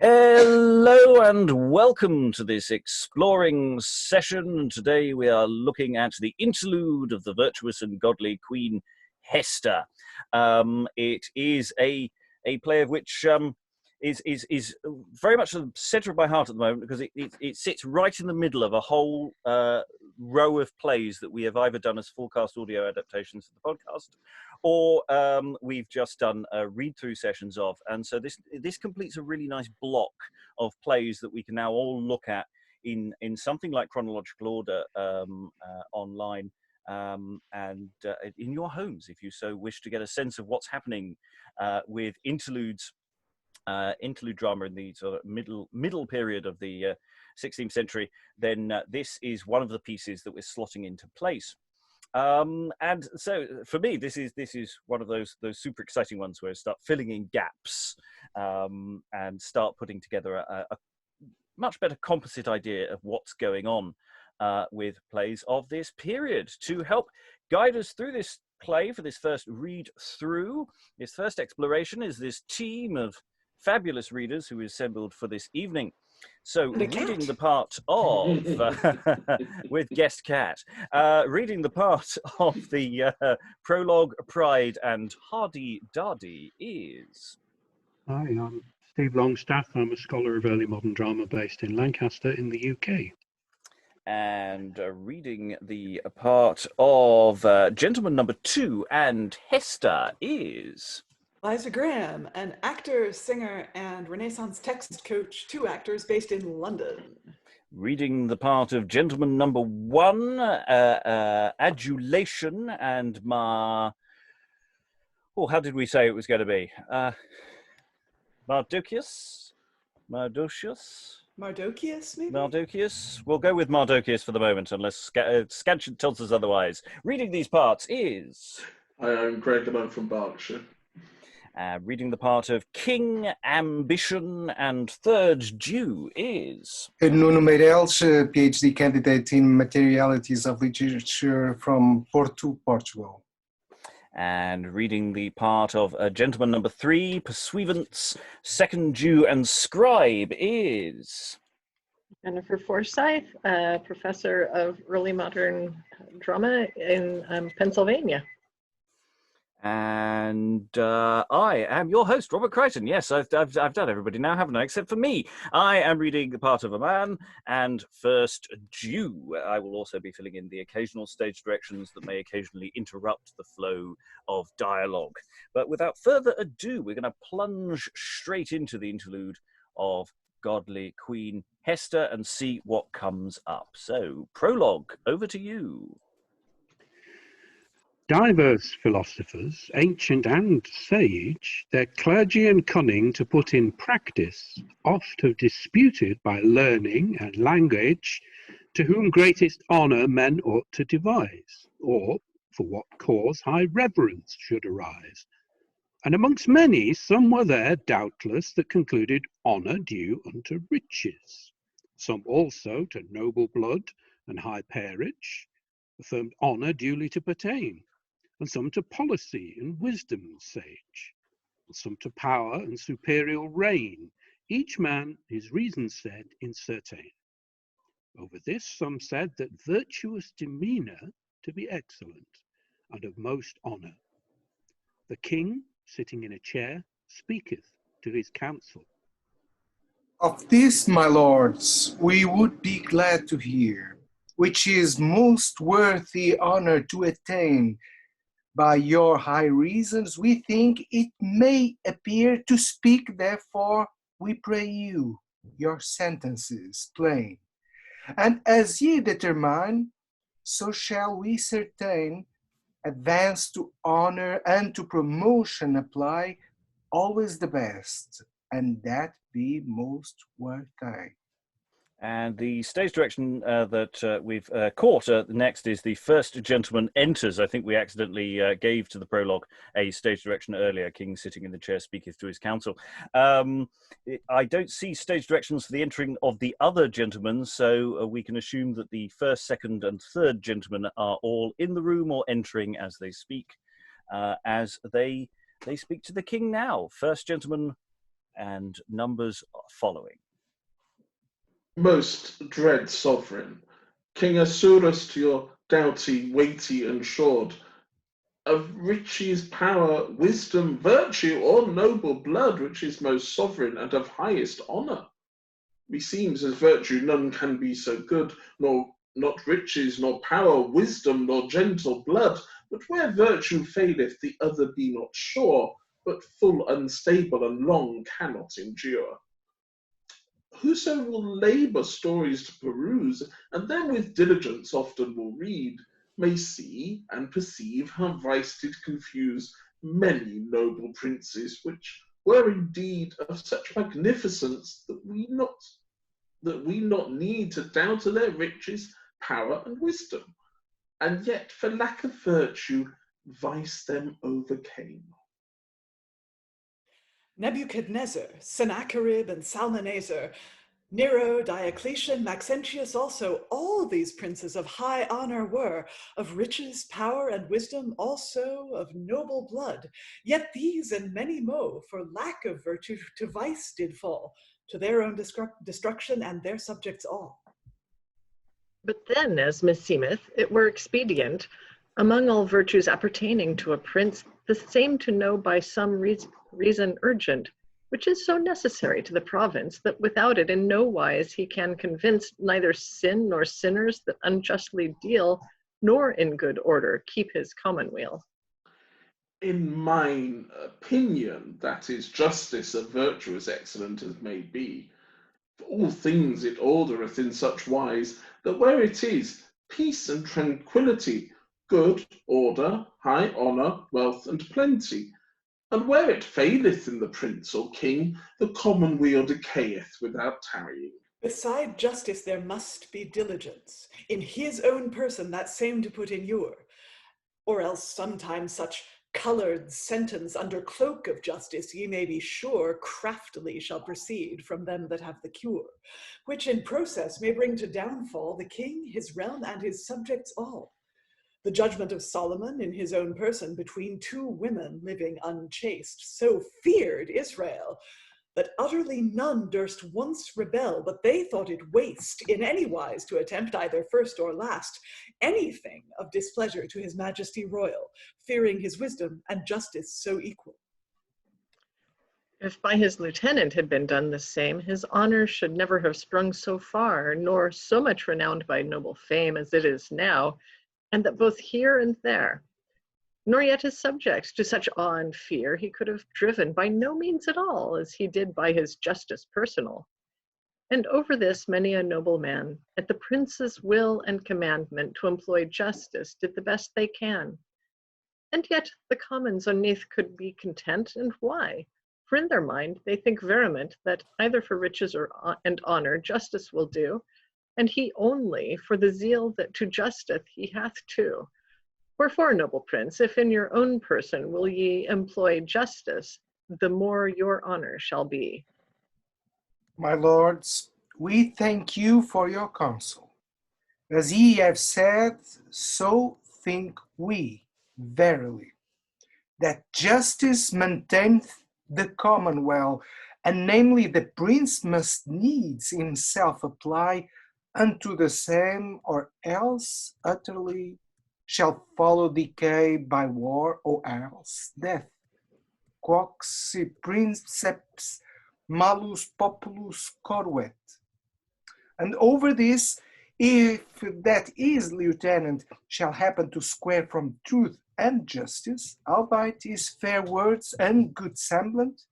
Hello and welcome to this exploring session. Today we are looking at the interlude of the virtuous and godly Queen Hester. It is a play of which is very much the centre of my heart at the moment, because it sits right in the middle of a whole row of plays that we have either done as full cast audio adaptations of the podcast, or we've just done read-through sessions of. And so this completes a really nice block of plays that we can now all look at in something like chronological order online, and in your homes, if you so wish to get a sense of what's happening with interlude drama in the sort of middle period of the 16th century. Then this is one of the pieces that we're slotting into place. And so for me, this is one of those super exciting ones where I start filling in gaps and start putting together a much better composite idea of what's going on with plays of this period. To help guide us through this play for this first read through, this first exploration, is this team of fabulous readers who assembled for this evening. So reading the part of, with guest cat, reading the part of the Prologue, Pride and Hardydardy is... Hi, I'm Steve Longstaffe. I'm a scholar of early modern drama based in Lancaster in the UK. And reading the part of Gentleman Number 2 and Hester is... Liza Graham, an actor, singer, and Renaissance text coach, 2 actors based in London. Reading the part of Gentleman Number 1, Adulation, and how did we say it was going to be? Mardocheus, maybe? Mardocheus. We'll go with Mardocheus for the moment, unless Scansion tells us otherwise. Reading these parts is... Hi, I'm Gregory from Berkshire. Reading the part of King, Ambition, and Third Jew is... Nuno Meireles, PhD candidate in Materialities of Literature from Porto, Portugal. And reading the part of Gentleman Number 3, Pursuivant, Second Jew, and Scribe is... Jennifer Forsyth, professor of early modern drama in Pennsylvania. And I am your host, Robert Crighton. Yes, I've done everybody now, haven't I? Except for me. I am reading the part of Aman and First Jew. I will also be filling in the occasional stage directions that may occasionally interrupt the flow of dialogue. But without further ado, we're going to plunge straight into the interlude of Godly Queen Hester and see what comes up. So, Prologue, over to you. Diverse philosophers, ancient and sage, their clergy and cunning to put in practice, oft have disputed by learning and language, to whom greatest honour men ought to devise, or for what cause high reverence should arise. And amongst many, some were there, doubtless, that concluded honour due unto riches. Some also to noble blood and high peerage, affirmed honour duly to pertain, and some to policy and wisdom's sage, and some to power and superior reign, each man his reason said in certain. Over this some said that virtuous demeanour to be excellent, and of most honour. The king, sitting in a chair, speaketh to his council. Of this, my lords, we would be glad to hear, which is most worthy honour to attain. By your high reasons, we think it may appear to speak, therefore we pray you, your sentences plain. And as ye determine, so shall we certain, advance to honour and to promotion apply, always the best, and that be most worthy. And the stage direction that we've caught next is the first gentleman enters. I think we accidentally gave to the prologue a stage direction earlier. King sitting in the chair speaketh to his council. I don't see stage directions for the entering of the other gentlemen, so we can assume that the first, second, and third gentlemen are all in the room or entering as they speak, as they speak to the king now. First gentleman, and numbers following. Most dread sovereign, King Asurus to your doughty, weighty, and short, of riches, power, wisdom, virtue, or noble blood, which is most sovereign and of highest honour. Meseems as virtue none can be so good, nor not riches, nor power, wisdom, nor gentle blood, but where virtue faileth, the other be not sure, but full unstable and long cannot endure. Whoso will labour stories to peruse, and then with diligence often will read, may see and perceive how vice did confuse many noble princes, which were indeed of such magnificence that we not need to doubt of their riches, power, and wisdom, and yet for lack of virtue vice them overcame. Nebuchadnezzar, Sennacherib, and Salmanazar, Nero, Diocletian, Maxentius also, all these princes of high honor were, of riches, power, and wisdom, also of noble blood. Yet these and many mo, for lack of virtue, to vice did fall, to their own destruction and their subjects all. But then, as meseemeth, it were expedient, among all virtues appertaining to a prince, the same to know by some reason urgent, which is so necessary to the province, that without it in no wise he can convince neither sin nor sinners that unjustly deal, nor in good order keep his commonweal. In mine opinion, that is justice of virtue as excellent as may be. For all things it ordereth in such wise, that where it is, peace and tranquillity, good order, high honour, wealth, and plenty. And where it faileth in the prince or king, the commonweal decayeth without tarrying. Beside justice there must be diligence, in his own person that same to put in your, or else sometimes such coloured sentence under cloak of justice, ye may be sure, craftily shall proceed from them that have the cure, which in process may bring to downfall the king, his realm, and his subjects all. The judgment of Solomon in his own person between two women living unchaste, so feared Israel, that utterly none durst once rebel, but they thought it waste in any wise to attempt either first or last anything of displeasure to his majesty royal, fearing his wisdom and justice so equal. If by his lieutenant had been done the same, his honour should never have sprung so far, nor so much renowned by noble fame as it is now, and that both here and there, nor yet his subjects to such awe and fear he could have driven by no means at all, as he did by his justice personal. And over this many a noble man, at the prince's will and commandment to employ justice, did the best they can. And yet the commons underneath could be content, and why? For in their mind they think vehement that either for riches and honour justice will do, and he only for the zeal that to justice he hath too. Wherefore, noble prince, if in your own person will ye employ justice, the more your honour shall be. My lords, we thank you for your counsel. As ye have said, so think we, verily, that justice maintaineth the commonweal, and namely the prince must needs himself apply unto the same, or else utterly shall follow decay by war, or else death. Quoque si princeps malus populus corruet. And over this, if that his lieutenant shall happen to square from truth and justice, albeit his fair words and good semblant,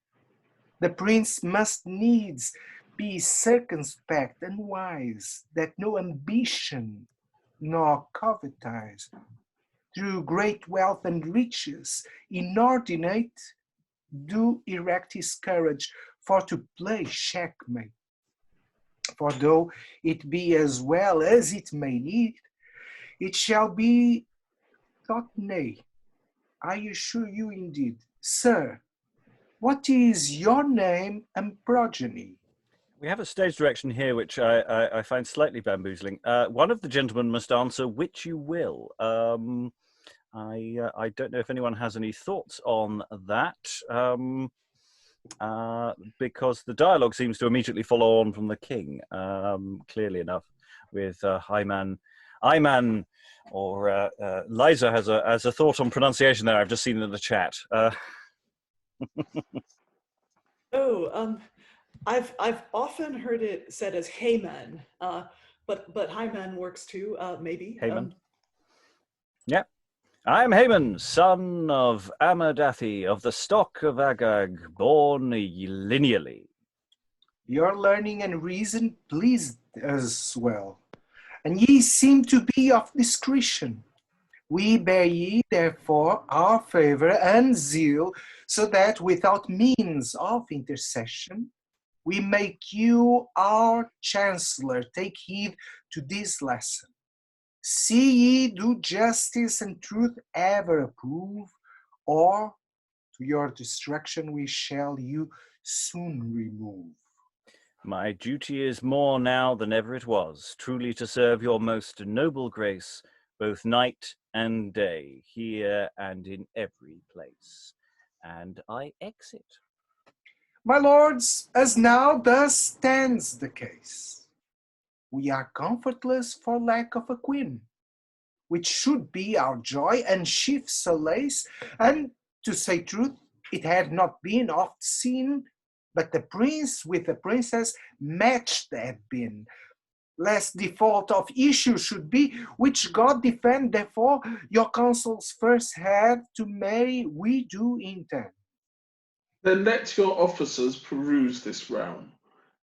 the prince must needs be circumspect and wise, that no ambition nor covetise, through great wealth and riches, inordinate, do erect his courage for to play checkmate. For though it be as well as it may need, it shall be thought nay. I assure you indeed. Sir, what is your name and progeny? We have a stage direction here, which I find slightly bamboozling. One of the gentlemen must answer which you will. I don't know if anyone has any thoughts on that. Because the dialogue seems to immediately follow on from the king, clearly enough, with Haman, or Liza has a thought on pronunciation there. I've just seen in the chat. I've often heard it said as Haman, but Haman works too, maybe. Haman. Yeah. I am Haman, son of Amadathi, of the stock of Agag, born lineally. Your learning and reason pleased us well, and ye seem to be of discretion. We bear ye, therefore, our favour and zeal, so that without means of intercession, we make you our chancellor. Take heed to this lesson. See ye do justice and truth ever approve, or to your destruction we shall you soon remove. My duty is more now than ever it was, truly to serve your most noble grace, both night and day, here and in every place. And I exit. My lords, as now thus stands the case, we are comfortless for lack of a queen, which should be our joy and chief solace, and, to say truth, it had not been oft seen, but the prince with the princess matched had been, lest default of issue should be, which God defend, therefore your counsels first have to marry we do intend. Then let your officers peruse this realm,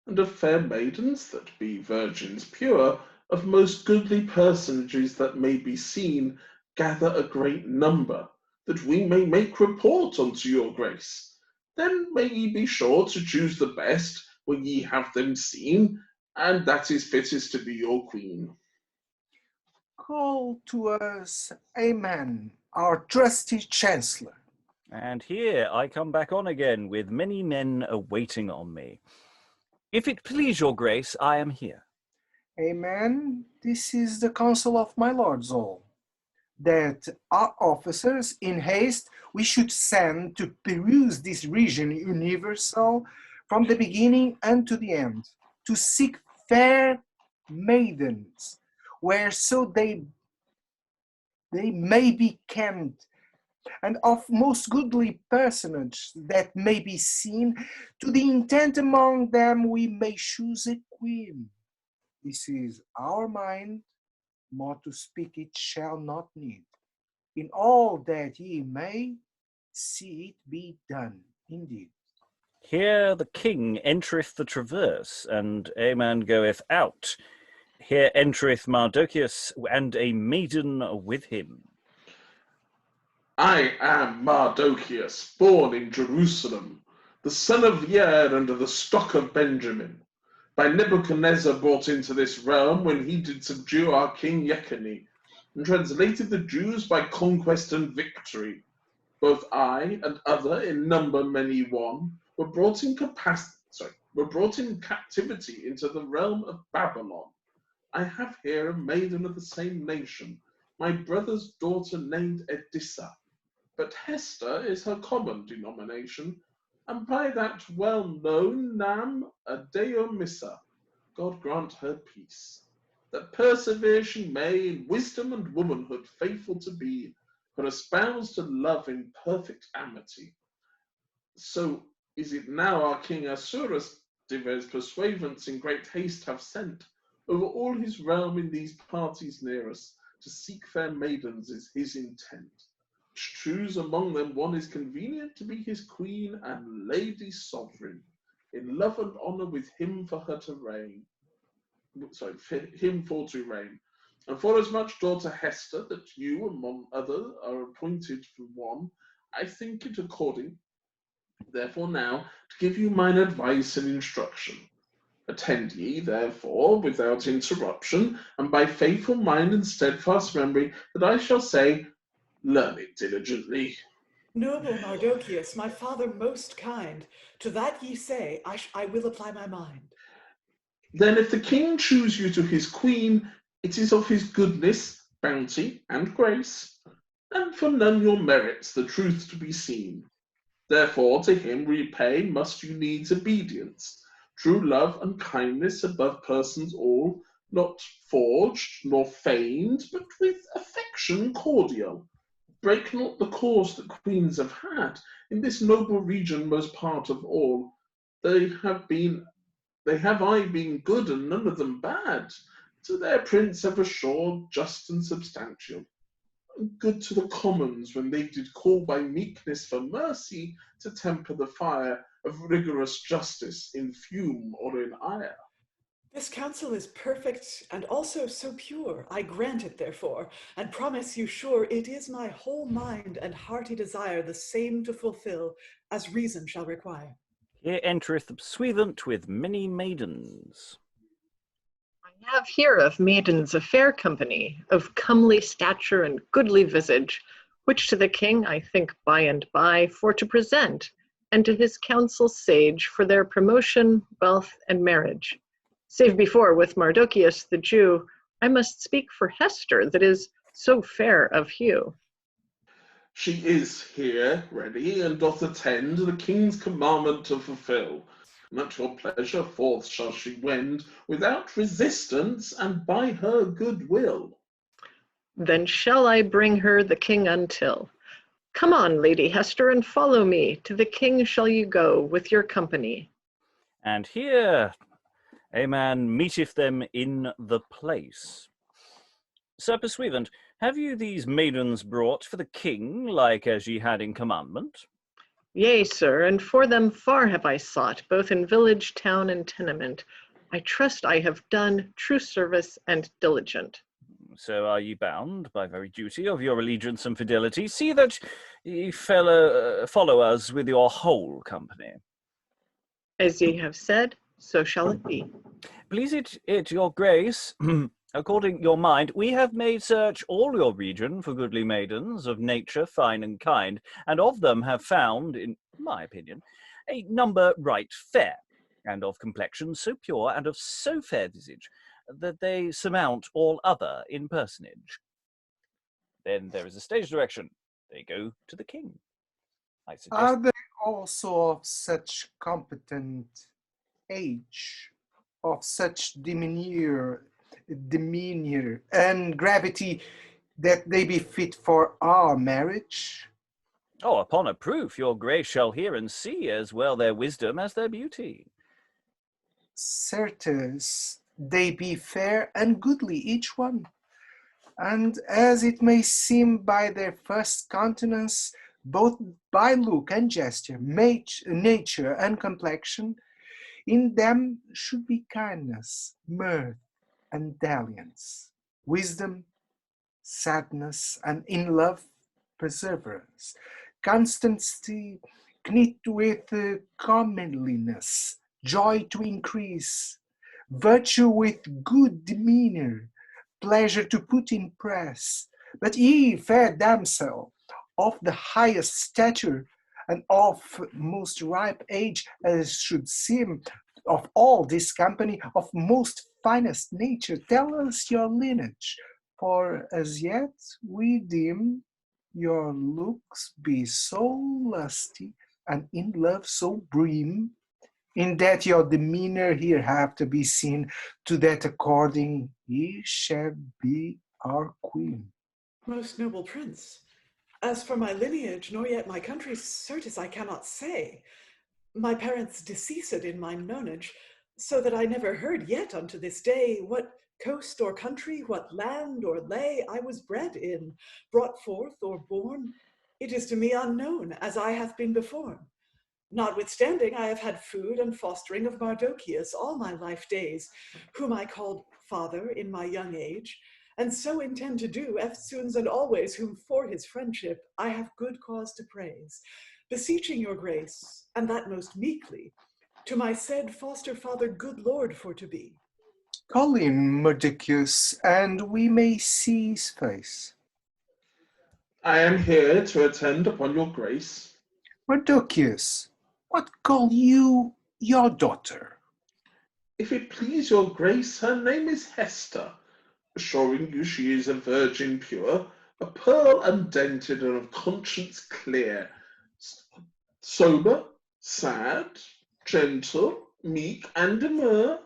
and of fair maidens that be virgins pure, of most goodly personages that may be seen, gather a great number, that we may make report unto your grace. Then may ye be sure to choose the best when ye have them seen, and that is fittest to be your queen. Call to us Aman, our trusty chancellor. And here I come back on again, with many men awaiting on me. If it please your grace, I am here. Amen. This is the counsel of my lords all, that our officers in haste we should send to peruse this region universal from the beginning unto the end, to seek fair maidens, where so they may be camped, and of most goodly personage that may be seen, to the intent among them we may choose a queen. This is our mind, more to speak it shall not need. In all that ye may see it be done, indeed. Here the king entereth the traverse, and Aman goeth out. Here entereth Mardocheus, and a maiden with him. I am Mardocheus, born in Jerusalem, the son of Yer and of the stock of Benjamin, by Nebuchadnezzar brought into this realm when he did subdue our king Jechoni, and translated the Jews by conquest and victory. Both I and other, in number many one, were brought in captivity into the realm of Babylon. I have here a maiden of the same nation, my brother's daughter named Edissa, but Hester is her common denomination, and by that well-known Nam Adeomissa, God grant her peace, that persevere she may in wisdom and womanhood faithful to be, but espoused to love in perfect amity. So is it now our king Assuerus divers pursuivants in great haste have sent over all his realm in these parties near us, to seek fair maidens is his intent. Choose among them one is convenient to be his queen and lady sovereign, in love and honour with him for her to reign. For him for to reign. And forasmuch daughter Hester, that you among other are appointed for one, I think it according, therefore now, to give you mine advice and instruction. Attend ye, therefore, without interruption, and by faithful mind and steadfast memory, that I shall say, learn it diligently. Noble Mardocheus, my father most kind, to that ye say, I will apply my mind. Then if the king choose you to his queen, it is of his goodness, bounty, and grace, and for none your merits the truth to be seen. Therefore to him repay must you needs obedience, true love and kindness above persons all, not forged nor feigned, but with affection cordial. Break not the cause that queens have had, in this noble region most part of all. They have I been good, and none of them bad. To their prince ever sure, just and substantial. And good to the commons when they did call by meekness for mercy to temper the fire of rigorous justice in fume or in ire. This counsel is perfect and also so pure. I grant it therefore, and promise you sure it is my whole mind and hearty desire the same to fulfill as reason shall require. Here entereth the Pursuivant with many maidens. I have here of maidens a fair company, of comely stature and goodly visage, which to the king I think by and by for to present, and to his council sage for their promotion, wealth, and marriage. Save before with Mardocheus the Jew, I must speak for Hester that is so fair of hue. She is here ready, and doth attend the king's commandment to fulfill. And at your pleasure forth shall she wend, without resistance, and by her good will. Then shall I bring her the king until. Come on, Lady Hester, and follow me. To the king shall you go with your company. And here Aman meeteth them in the place. Sir Pursuivant, have you these maidens brought for the king, like as ye had in commandment? Yea, sir, and for them far have I sought, both in village, town, and tenement. I trust I have done true service and diligent. So are ye bound, by very duty of your allegiance and fidelity, see that ye follow us with your whole company. As ye have said, so shall it be. Please it your grace, according your mind, we have made search all your region for goodly maidens of nature fine and kind, and of them have found, in my opinion, a number right fair, and of complexion so pure and of so fair visage, that they surmount all other in personage. Then there is a stage direction. They go to the king. I suggest. Are they also of such competent age, of such demeanor and gravity that they be fit for our marriage? Oh, upon a proof, your grace shall hear and see as well their wisdom as their beauty. Certes, they be fair and goodly each one, and as it may seem by their first countenance, both by look and gesture, nature and complexion, in them should be kindness, mirth, and dalliance, wisdom, sadness, and in love, perseverance, constancy knit with comeliness, joy to increase, virtue with good demeanor, pleasure to put in press. But ye, fair damsel, of the highest stature, and of most ripe age, as should seem, of all this company, of most finest nature, tell us your lineage, for as yet we deem your looks be so lusty, and in love so brim, in that your demeanor here have to be seen, to that according ye shall be our queen. Most noble prince, as for my lineage, nor yet my country, certes I cannot say. My parents deceased in my nonage, so that I never heard yet unto this day what coast or country, what land or lay I was bred in, brought forth or born. It is to me unknown, as I have been before. Notwithstanding, I have had food and fostering of Mardocheus all my life days, whom I called father in my young age, and so intend to do eftsoons and always, whom for his friendship I have good cause to praise, beseeching your grace, and that most meekly, to my said foster father good lord for to be. Call in Mardocheus, and we may see his face. I am here to attend upon your grace. Mardocheus, what call you your daughter? If it please your grace, her name is Hester, assuring you she is a virgin pure, a pearl undented and of conscience clear, sober, sad, gentle, meek, and demure,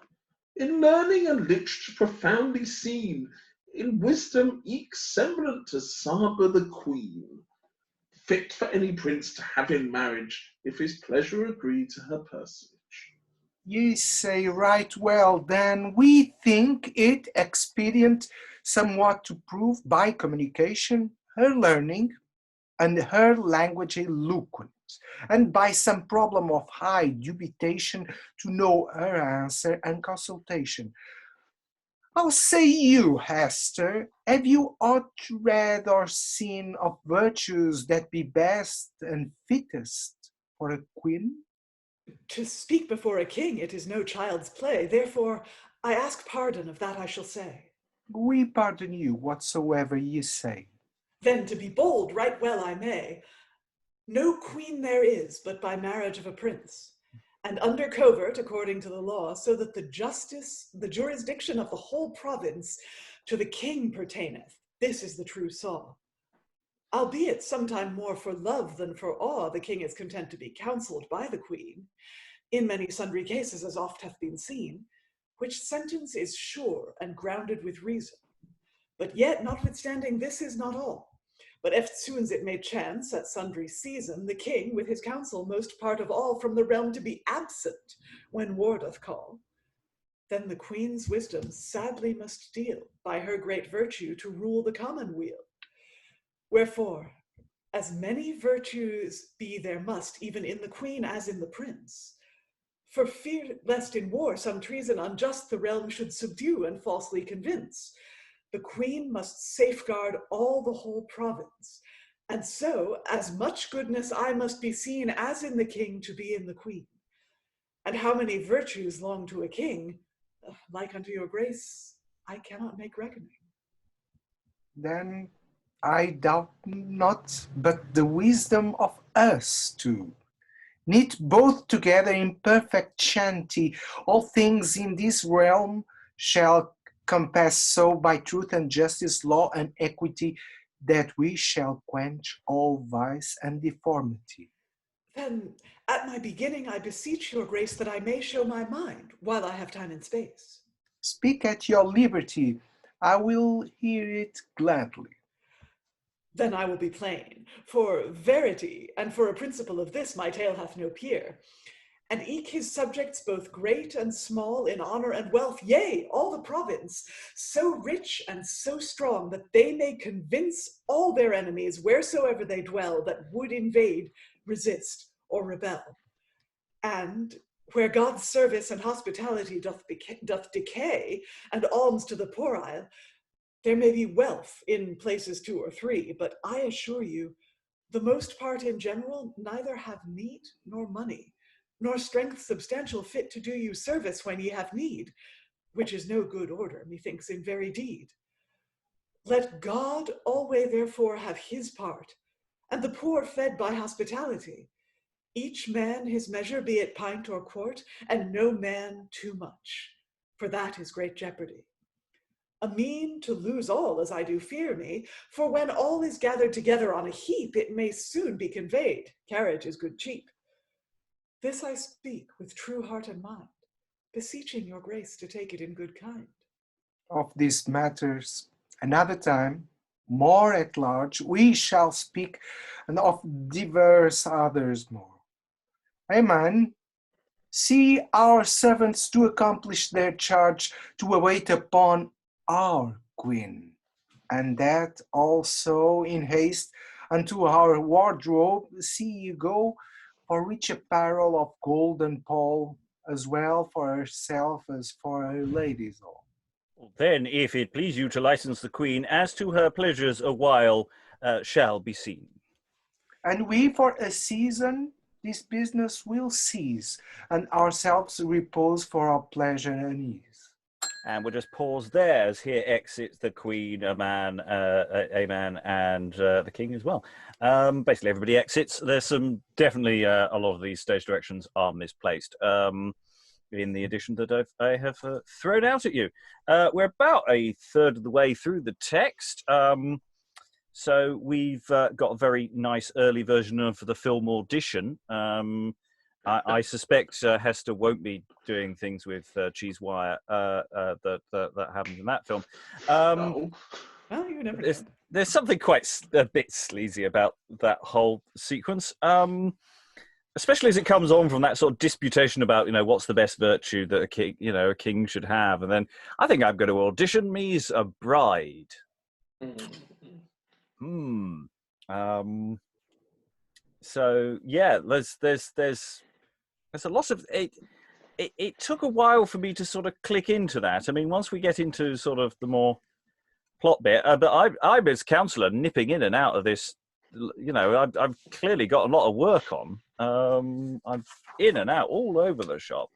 in learning and literature profoundly seen, in wisdom eke semblant to Saba the Queen, fit for any prince to have in marriage, if his pleasure agree to her personage. Ye say right well, then we think it expedient somewhat to prove by communication her learning and her language eloquence, and by some problem of high dubitation to know her answer and consultation. How say you, Hester, have you aught read or seen of virtues that be best and fittest for a queen? To speak before a king, it is no child's play. Therefore, I ask pardon of that I shall say. We pardon you whatsoever ye say. Then to be bold, right well I may. No queen there is but by marriage of a prince, and under covert according to the law, so that the jurisdiction of the whole province to the king pertaineth. This is the true saw. Albeit sometime more for love than for awe, the king is content to be counselled by the queen, in many sundry cases as oft hath been seen, which sentence is sure and grounded with reason. But yet, notwithstanding, this is not all. But eftsoons it may chance, at sundry season, the king with his counsel most part of all from the realm to be absent, when war doth call. Then the queen's wisdom sadly must deal, by her great virtue, to rule the commonweal. Wherefore, as many virtues be there must, even in the queen as in the prince, for fear lest in war some treason unjust the realm should subdue and falsely convince, the queen must safeguard all the whole province. And so, as much goodness I must be seen as in the king to be in the queen. And how many virtues long to a king, like unto your grace, I cannot make reckoning. Then I doubt not but the wisdom of us two, knit both together in perfect chanty, all things in this realm shall compass so by truth and justice, law and equity, that we shall quench all vice and deformity. Then, at my beginning, I beseech your grace that I may show my mind, while I have time and space. Speak at your liberty, I will hear it gladly. Then I will be plain, for verity, and for a principle of this my tale hath no peer. And eke his subjects both great and small in honor and wealth, yea, all the province, so rich and so strong that they may convince all their enemies wheresoever they dwell that would invade, resist, or rebel. And where God's service and hospitality doth decay, and alms to the poor isle, there may be wealth in places 2 or 3, but I assure you, the most part in general neither have need nor money, nor strength substantial fit to do you service when ye have need, which is no good order, methinks, in very deed. Let God alway therefore have his part, and the poor fed by hospitality, each man his measure, be it pint or quart, and no man too much, for that is great jeopardy. A mean to lose all, as I do fear me, for when all is gathered together on a heap, it may soon be conveyed. Carriage is good cheap. This I speak with true heart and mind, beseeching your grace to take it in good kind. Of these matters another time, more at large, we shall speak, and of divers others more. Aman, see our servants to accomplish their charge to await upon our queen, and that also in haste unto our wardrobe see you go, for rich apparel of gold and pall, as well for herself as for her ladies all. Then, if it please you to license the queen, as to her pleasures a while shall be seen. And we for a season this business will cease, and ourselves repose for our pleasure and ease. And we'll just pause there as here exits the queen, Aman, and the king as well. Basically, everybody exits. There's definitely a lot of these stage directions are misplaced in the edition that I have thrown out at you. We're about a third of the way through the text. So we've got a very nice early version of the film audition. I suspect Hester won't be doing things with cheese wire that happens in that film. No. Well, you never know. There's something quite a bit sleazy about that whole sequence, especially as it comes on from that sort of disputation about, what's the best virtue that a king should have, and then I think I'm going to audition me's a bride. So yeah, there's a lot of it. It took a while for me to sort of click into that. I mean, once we get into sort of the more plot bit, but I'm as counsellor nipping in and out of this. I've clearly got a lot of work on. I'm in and out all over the shop.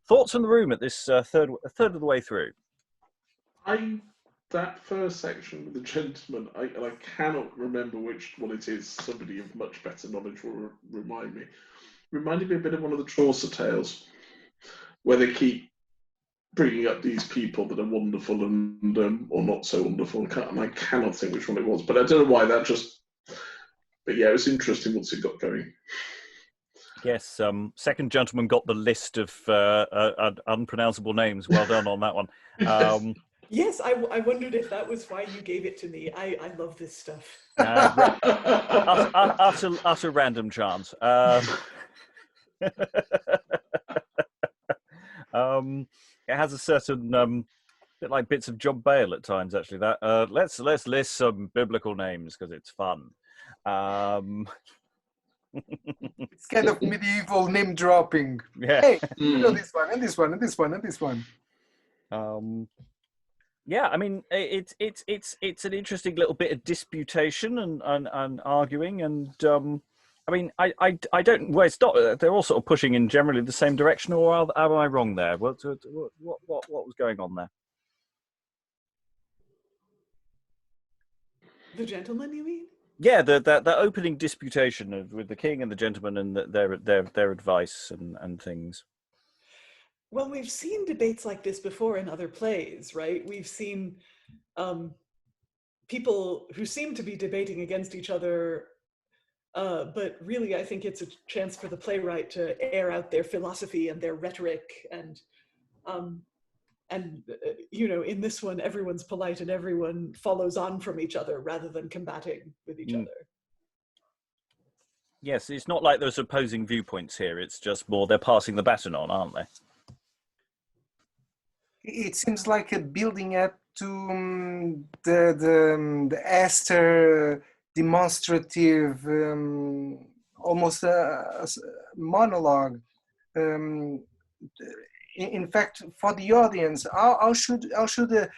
Thoughts from the room at this third of the way through? That first section with the gentleman, I cannot remember which one it is. Somebody of much better knowledge will remind me. Reminded me a bit of one of the Chaucer tales, where they keep bringing up these people that are wonderful and or not so wonderful, and I cannot think which one it was. But I don't know why that just. But yeah, it was interesting once it got going. Yes, second gentleman got the list of unpronounceable names. Well done on that one. Yes, I wondered if that was why you gave it to me. I love this stuff. Utter random chance. It has a certain bit like bits of John Bale at times. Actually, that let's list some biblical names because it's fun. It's kind of medieval name dropping. Yeah. Hey, you know this one and this one and this one and this one. Yeah, I mean, it's an interesting little bit of disputation and arguing, and I mean, I don't. Well, it's not. They're all sort of pushing in generally the same direction, or am I wrong there? What was going on there? The gentleman, you mean? Yeah, the opening disputation with the king and the gentleman and their advice and things. Well, we've seen debates like this before in other plays, right? We've seen people who seem to be debating against each other, but really I think it's a chance for the playwright to air out their philosophy and their rhetoric, and in this one, everyone's polite and everyone follows on from each other rather than combating with each other. Yes, it's not like there's opposing viewpoints here. It's just more they're passing the baton on, aren't they? It seems like a building up to the Esther demonstrative, almost a monologue. In fact, for the audience, how should a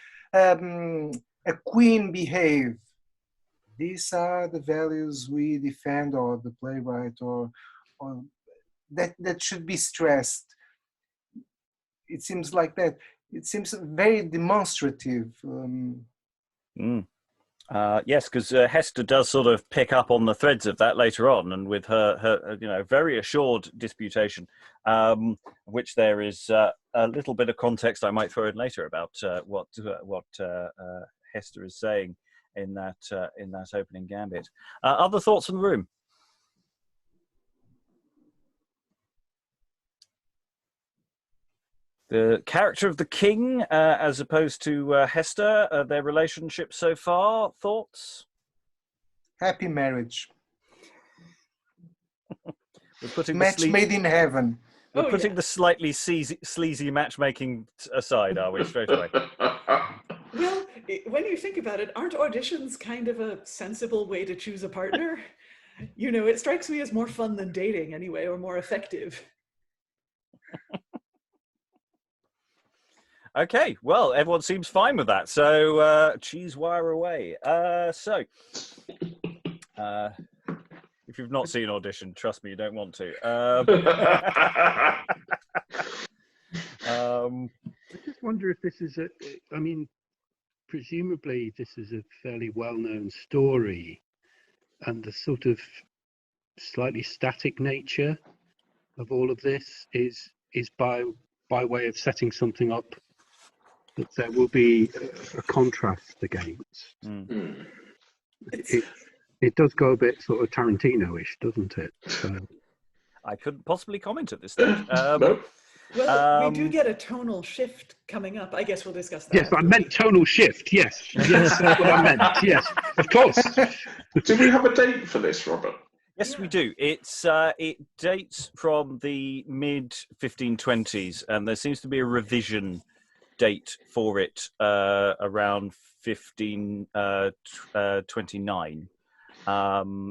queen behave? These are the values we defend, or the playwright, or that should be stressed. It seems like that. It seems very demonstrative. Yes, because Hester does sort of pick up on the threads of that later on, and with her very assured disputation, which there is a little bit of context I might throw in later about what Hester is saying in that opening gambit. Other thoughts from the room? The character of the king, as opposed to Hester, their relationship so far, thoughts? Happy marriage. We're putting match made in heaven. We're putting the slightly sleazy matchmaking aside, are we, straight away? Well, when you think about it, aren't auditions kind of a sensible way to choose a partner? It strikes me as more fun than dating anyway, or more effective. Okay, well, everyone seems fine with that, so cheese wire away. So, if you've not seen Audition, trust me, you don't want to. I just wonder if this is presumably this is a fairly well-known story, and the sort of slightly static nature of all of this is by way of setting something up that there will be a contrast against. It does go a bit sort of Tarantino-ish, doesn't it? So. I couldn't possibly comment at this stage. No. Well, we do get a tonal shift coming up. I guess we'll discuss that. Yes, I meant tonal shift. Yes, yes, that's what I meant. Yes, of course. Do we have a date for this, Robert? Yes, we do. It dates from the mid 1520s, and there seems to be a revision date for it around 1529.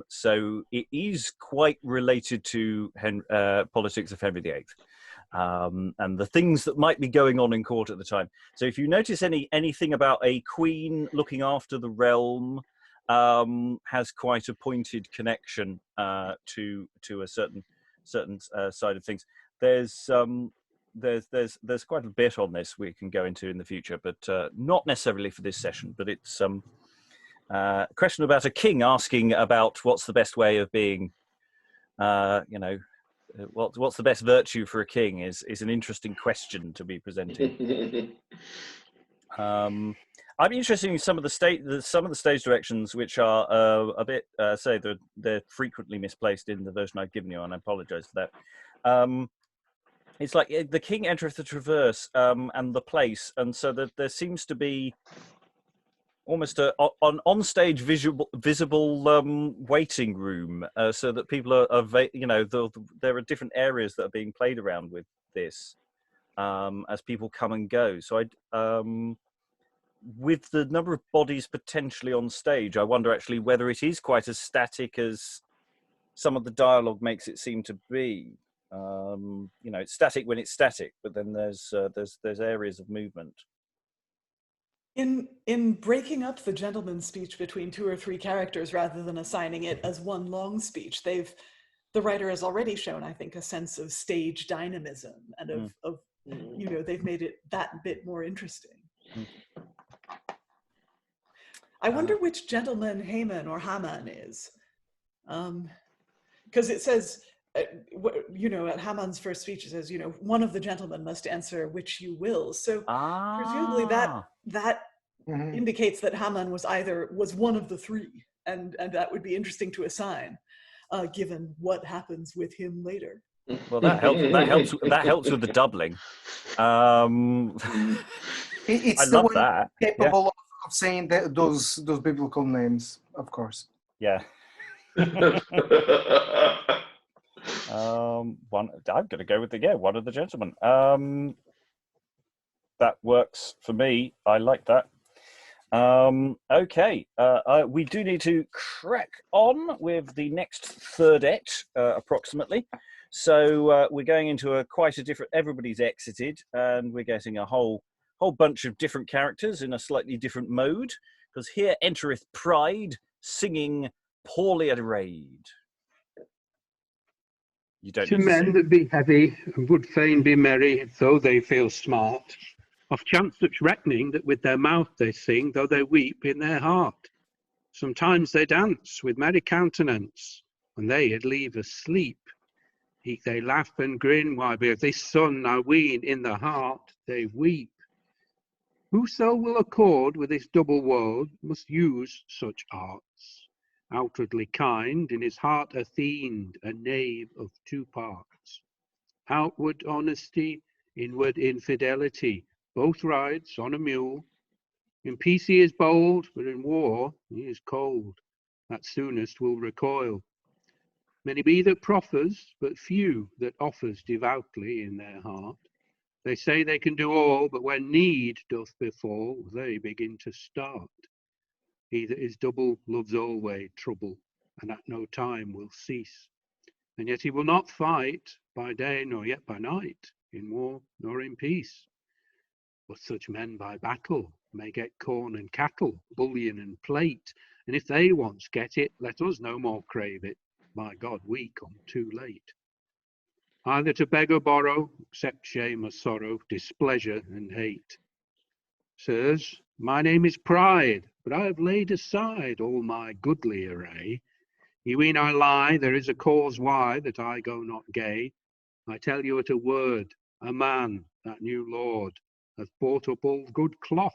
So it is quite related to politics of Henry VIII. And the things that might be going on in court at the time. So if you notice anything about a queen looking after the realm, has quite a pointed connection to a certain side of things. There's quite a bit on this we can go into in the future, but not necessarily for this session. But it's a question about a king asking about what's the best way of being, what's the best virtue for a king is an interesting question to be presenting. I'm interested in some of the stage directions, which are a bit they're frequently misplaced in the version I've given you, and I apologise for that. It's like the king entereth the traverse and the place, and so that there seems to be almost an on-stage visible waiting room, so that people are there are different areas that are being played around with this as people come and go. So with the number of bodies potentially on stage, I wonder actually whether it is quite as static as some of the dialogue makes it seem to be. It's static when it's static, but then there's areas of movement. In breaking up the gentleman's speech between 2 or 3 characters rather than assigning it as one long speech, the writer has already shown, I think, a sense of stage dynamism and of they've made it that bit more interesting. I wonder which gentleman Haman or Haman is, because it says, at Haman's first speech, it says, one of the gentlemen must answer which you will. So presumably that indicates that Haman was one of the 3, and that would be interesting to assign, given what happens with him later. Well, that helps with the doubling. It's I the love one that. capable of saying those biblical names, of course. Yeah. I'm going to go with one of the gentlemen. That works for me. I like that. Okay. We do need to crack on with the next thirdette, approximately. So we're going into quite a different. Everybody's exited, and we're getting a whole bunch of different characters in a slightly different mode. Because here entereth Pride, singing poorly arrayed. You don't To need to men sing. that be heavy and would fain be merry, though they feel smart, of chance such reckoning that with their mouth they sing, though they weep in their heart. Sometimes they dance with merry countenance, when they had leave asleep. Eke they laugh and grin, why be of this son, I ween, in the heart they weep. Whoso will accord with this double world must use such arts. Outwardly kind, in his heart a fiend, a knave of 2 parts. Outward honesty, inward infidelity, both rides on a mule. In peace he is bold, but in war he is cold, that soonest will recoil. Many be that proffers, but few that offers devoutly in their heart. They say they can do all, but when need doth befall, they begin to start. He that is double loves always trouble, and at no time will cease. And yet he will not fight by day, nor yet by night, in war nor in peace. But such men by battle may get corn and cattle, bullion and plate, and if they once get it, let us no more crave it. By God, we come too late. Either to beg or borrow, accept shame or sorrow, displeasure and hate. Sirs, my name is Pride, but I have laid aside all my goodly array. Ye ween I lie, there is a cause why that I go not gay. I tell you at a word, Aman, that new lord, hath bought up all good cloth.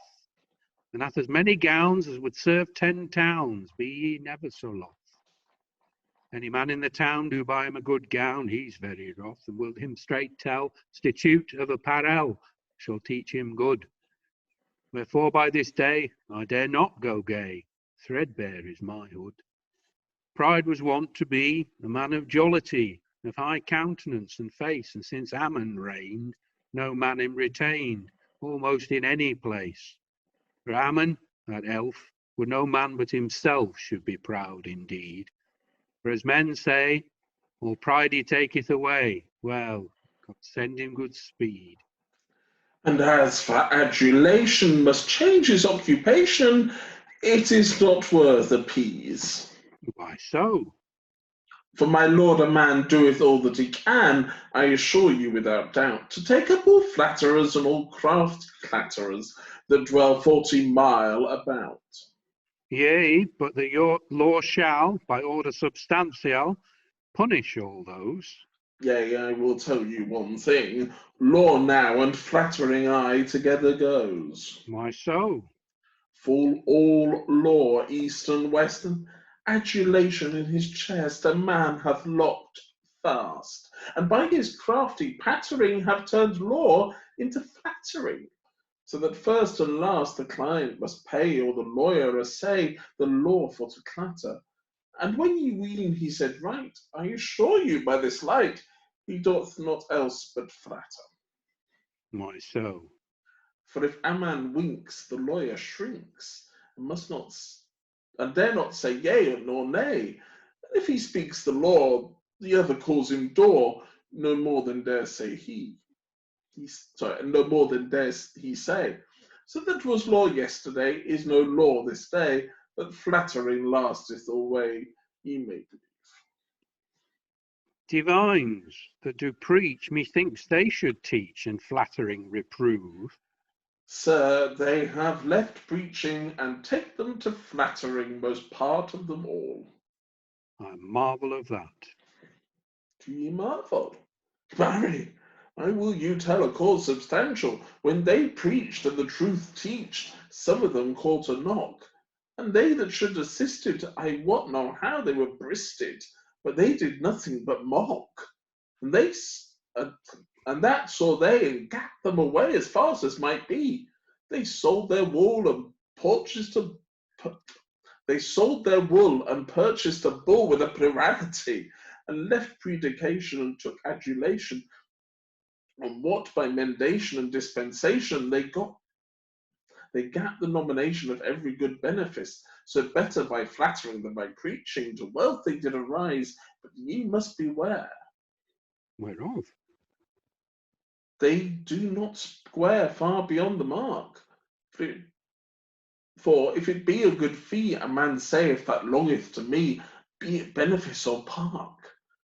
and hath as many gowns as would serve 10 towns, be ye never so loth. Any man in the town do buy him a good gown, he's very wroth, and will him straight tell, statute of apparel shall teach him good. Wherefore by this day I dare not go gay, threadbare is my hood. Pride was wont to be a man of jollity, of high countenance and face, and since Aman reigned, no man him retained, almost in any place. For Aman, that elf, would no man but himself should be proud indeed. For as men say, all pride he taketh away, well, God send him good speed. And as for adulation must change his occupation, it is not worth appease. Why so? For my lord Aman doeth all that he can, I assure you without doubt, to take up all flatterers and all crafty clatterers that dwell 40 mile about. Yea, but that your law shall, by order substantial, punish all those. Yea, I will tell you one thing, law now and flattering eye together goes. Why so? Full all law, east and western, adulation in his chest a man hath locked fast, and by his crafty pattering have turned law into flattery, so that first and last the client must pay, or the lawyer assay the law for to clatter. And when ye ween he said right, I assure you by this light, he doth not else but flatter. Why so? For if Aman winks, the lawyer shrinks, and must not and dare not say yea nor nay. And if he speaks the law, the other calls him door, no more than dare say no more than dare he say. So that was law yesterday, is no law this day, but flattering lasteth alway, ye may believe. Divines that do preach, methinks they should teach and flattering reprove. Sir, they have left preaching and take them to flattering, most part of them all. I marvel of that. Do ye marvel? Marry, I will you tell a cause substantial. When they preached and the truth teached, some of them called to knock. And they that should assisted, I wot not how they were bristed, but they did nothing but mock. And and that saw they and gat them away as fast as might be. They sold their wool and purchased a bull with a plurality, and left predication and took adulation. And what by mendation and dispensation they gat the nomination of every good benefice. So better by flattering than by preaching to wealth they did arise, but ye must beware. Whereof? They do not square far beyond the mark. For if it be a good fee, a man saith that longeth to me, be it benefice or park.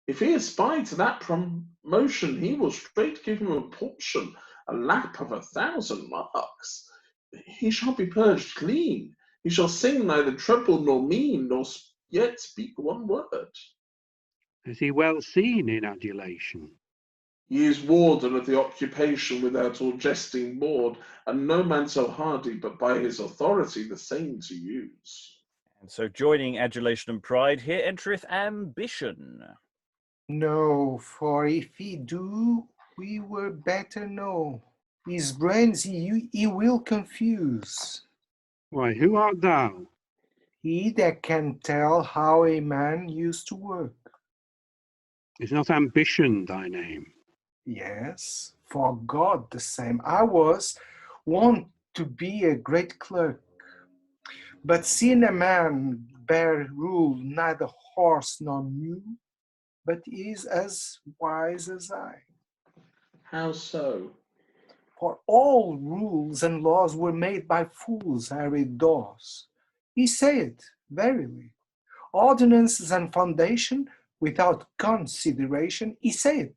If he aspire to that promotion, he will straight give him a portion, a lap of 1,000 marks. He shall be purged clean. He shall sing neither treble nor mean, nor yet speak one word. Is he well seen in adulation? He is warden of the occupation without all jesting board, and no man so hardy but by his authority the same to use. And so joining adulation and pride, here entereth ambition. No, for if he do, we were better know. His brains he will confuse. Why, who art thou? He that can tell how a man used to work. Is not ambition thy name? Yes, for God the same. I was wont to be a great clerk, but seeing a man bear rule neither horse nor mule, but is as wise as I. How so? For all rules and laws were made by fools, I read Dawes. He said, verily, ordinances and foundation without consideration, he said,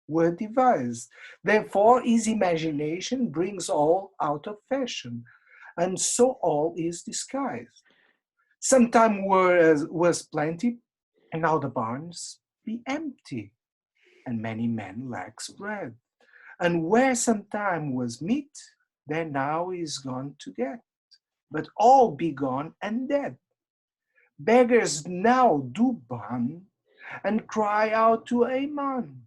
were devised. Therefore his imagination brings all out of fashion, and so all is disguised. Sometime was plenty, and now the barns be empty, and many men lacks bread. And where sometime was meat, there now is gone to get. but all be gone and dead. Beggars now do ban and cry out to Aman,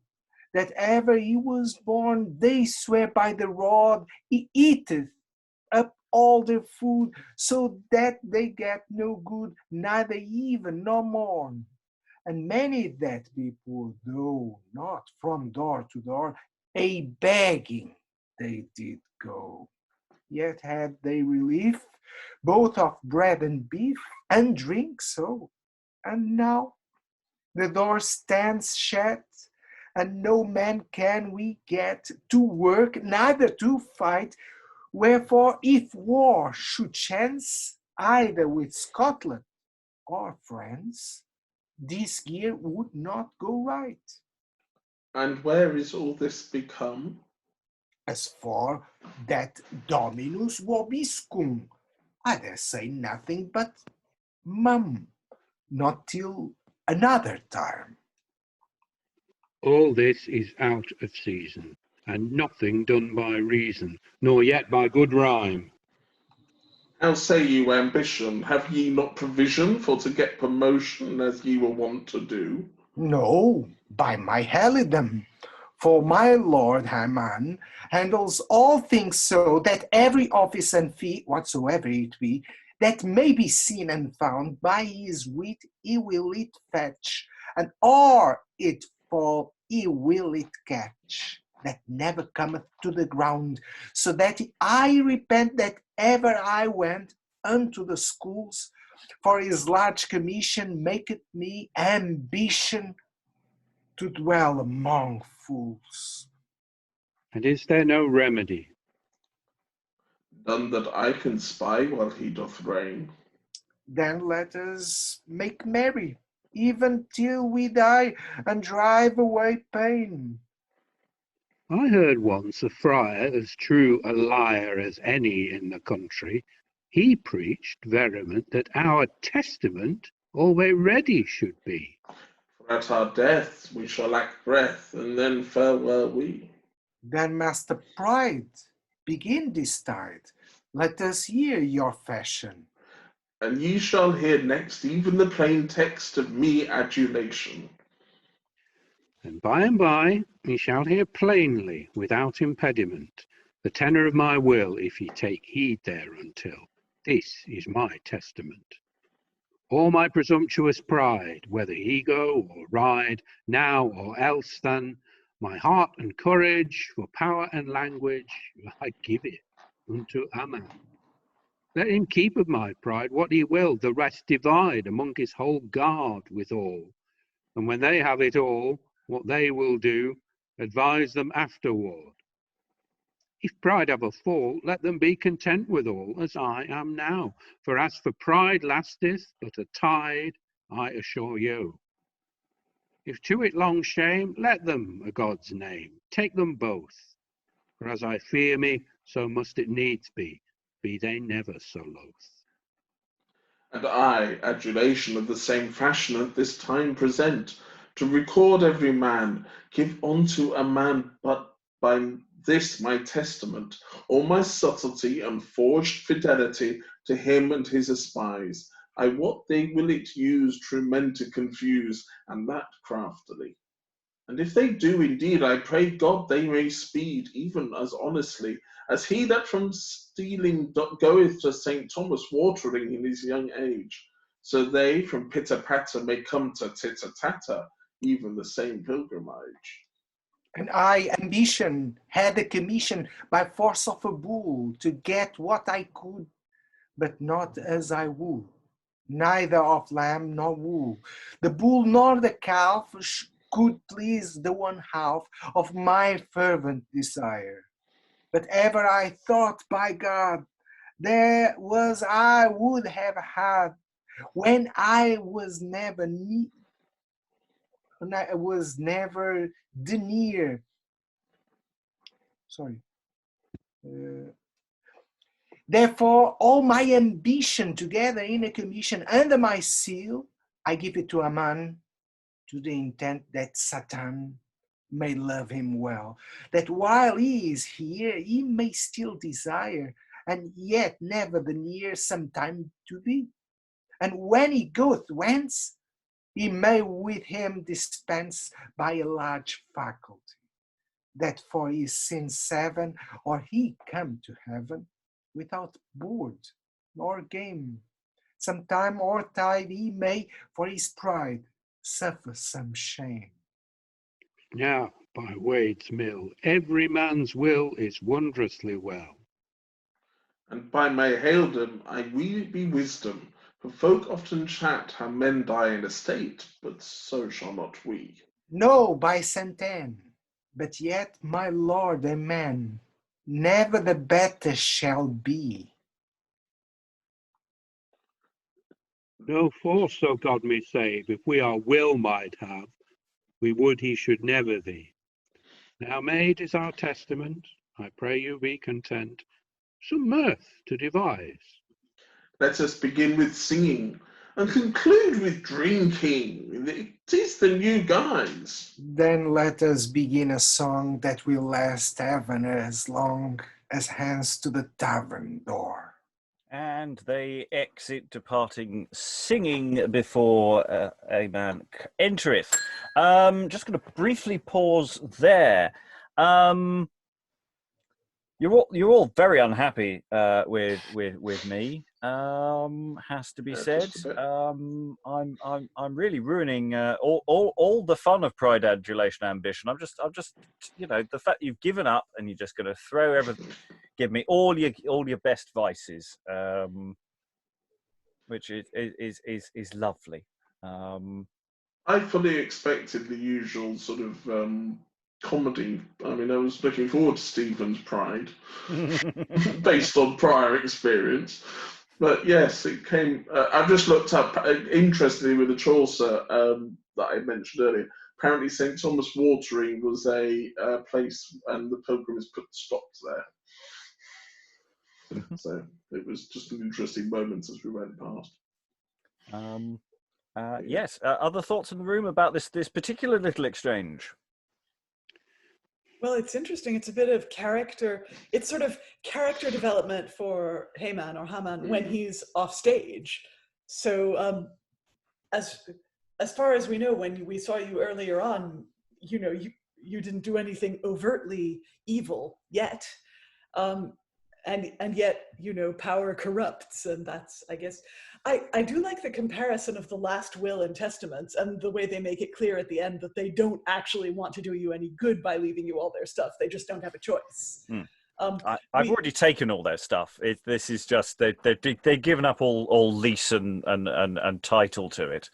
that ever he was born, they swear by the rod, he eateth up all their food, so that they get no good, neither even nor morn. And many that be poor, though not from door to door, a begging they did go. Yet had they relief, both of bread and beef, and drink so. And now the door stands shut, and no man can we get to work, neither to fight. Wherefore, if war should chance, either with Scotland or France, this year would not go right. And where is all this become? As for that Dominus vobiscum, I dare say nothing but mum, not till another time. All this is out of season, and nothing done by reason, nor yet by good rhyme. How say you ambition? Have ye not provision for to get promotion as ye were wont to do? No, by my halidom, for my lord Haman handles all things so that every office and fee, whatsoever it be, that may be seen and found by his wit, he will it fetch, and or it fall, he will it catch, that never cometh to the ground, so that I repent that ever I went unto the schools, for his large commission maketh me ambition to dwell among fools. And is there no remedy? None that I can spy while he doth reign. Then let us make merry, even till we die, and drive away pain. I heard once a friar, as true a liar as any in the country, he preached vehement that our testament always ready should be. For at our death we shall lack breath, and then farewell we. Then, Master Pride, begin this tide. Let us hear your fashion. And ye shall hear next even the plain text of me adulation. And by ye shall hear plainly, without impediment, the tenor of my will, if ye take heed thereuntil. This is my testament. All my presumptuous pride, whether he go or ride, now or else than, my heart and courage, for power and language, I give it unto Aman. Let him keep of my pride what he will, the rest divide among his whole guard withal. And when they have it all, what they will do, advise them afterward. If pride have a fall, let them be content withal, as I am now. For as for pride lasteth but a tide, I assure you. If to it long shame, let them, a God's name, take them both. For as I fear me, so must it needs be they never so loth. And I, adulation of the same fashion at this time present, to record every man, give unto a man but by this my testament, all my subtlety and forged fidelity to him and his espies. I wot they will it use true men to confuse, and that craftily. And if they do indeed, I pray God they may speed, even as honestly, as he that from stealing goeth to St. Thomas watering in his young age, so they from pitter-patter may come to titter-tatter, even the same pilgrimage. And I, ambition, had a commission by force of a bull to get what I could, but not as I would, neither of lamb nor wool. The bull nor the calf could please the one half of my fervent desire. But ever I thought, by God, there was I would have had when I was never near. Sorry. Therefore, all my ambition together in a commission under my seal, I give it to Aman, to the intent that Satan may love him well, that while he is here, he may still desire, and yet never the near sometime to be. And when he goeth whence, he may with him dispense by a large faculty, that for his sin 7, or he come to heaven without board nor game. Sometime or tide he may for his pride suffer some shame. Now, by Wade's mill, every man's will is wondrously well. And by my haildom I will be wisdom, for folk often chat how men die in estate, but so shall not we. No, by Saint Anne, but yet, my lord, amen, never the better shall be. No force, so God may save, if we our will might have, we would he should never thee. Now made is our testament, I pray you be content, some mirth to devise. Let us begin with singing, and conclude with drinking. It is the new guise. Then let us begin a song that will last even as long as hence to the tavern door. And they exit, departing singing before Aman entereth. Just going to briefly pause there. You're all very unhappy with me. Has to be said. I'm really ruining all the fun of pride, adulation, ambition. I'm just the fact you've given up and you're just going to throw everything. Give me all your best vices, which is lovely. I fully expected the usual sort of comedy. I mean, I was looking forward to Stephen's Pride, based on prior experience. But yes, it came. I've just looked up, interestingly, with the Chaucer that I mentioned earlier. Apparently, St. Thomas Watering was a place, and the pilgrims put stops there. So it was just an interesting moment as we went past. Yes. Other thoughts in the room about this particular little exchange? Well, it's interesting. It's a bit of character. It's sort of character development for Haman when he's off stage. So, as far as we know, when we saw you earlier on, you didn't do anything overtly evil yet. And yet, power corrupts, and that's, I guess, I do like the comparison of the last will and testaments and the way they make it clear at the end that they don't actually want to do you any good by leaving you all their stuff. They just don't have a choice. I've already taken all their stuff. This is just they've given up all lease and title to it.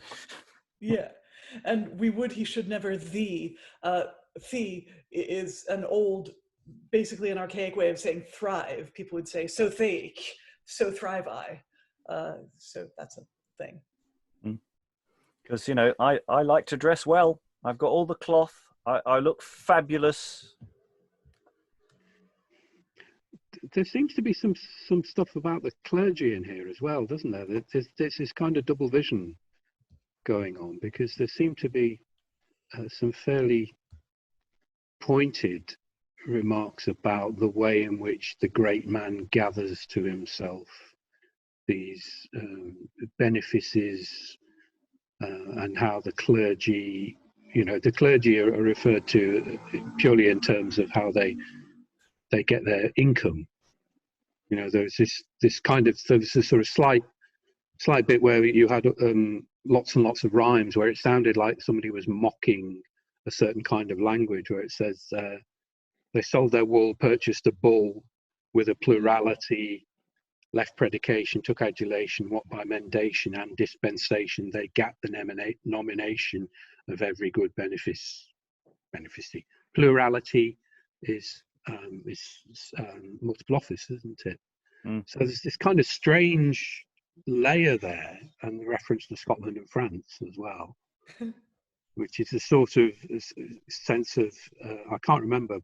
Yeah, and we would he should never thee. Thee is an old, basically an archaic way of saying thrive. People would say, so thake, so thrive I. So that's a thing. Because, I like to dress well. I've got all the cloth. I look fabulous. There seems to be some stuff about the clergy in here as well, doesn't there? There's this kind of double vision going on, because there seem to be some fairly pointed remarks about the way in which the great man gathers to himself these benefices, and how the clergy, the clergy are referred to purely in terms of how they get their income. There's this kind of, so there's a sort of slight bit where you had lots and lots of rhymes where it sounded like somebody was mocking a certain kind of language, where it says they sold their wool, purchased a bull with a plurality, left predication, took adulation, what by mendation and dispensation they gat the nomination of every good benefice. Plurality is multiple office, isn't it? So there's this kind of strange layer there, and the reference to Scotland and France as well, which is a sort of sense of, I can't remember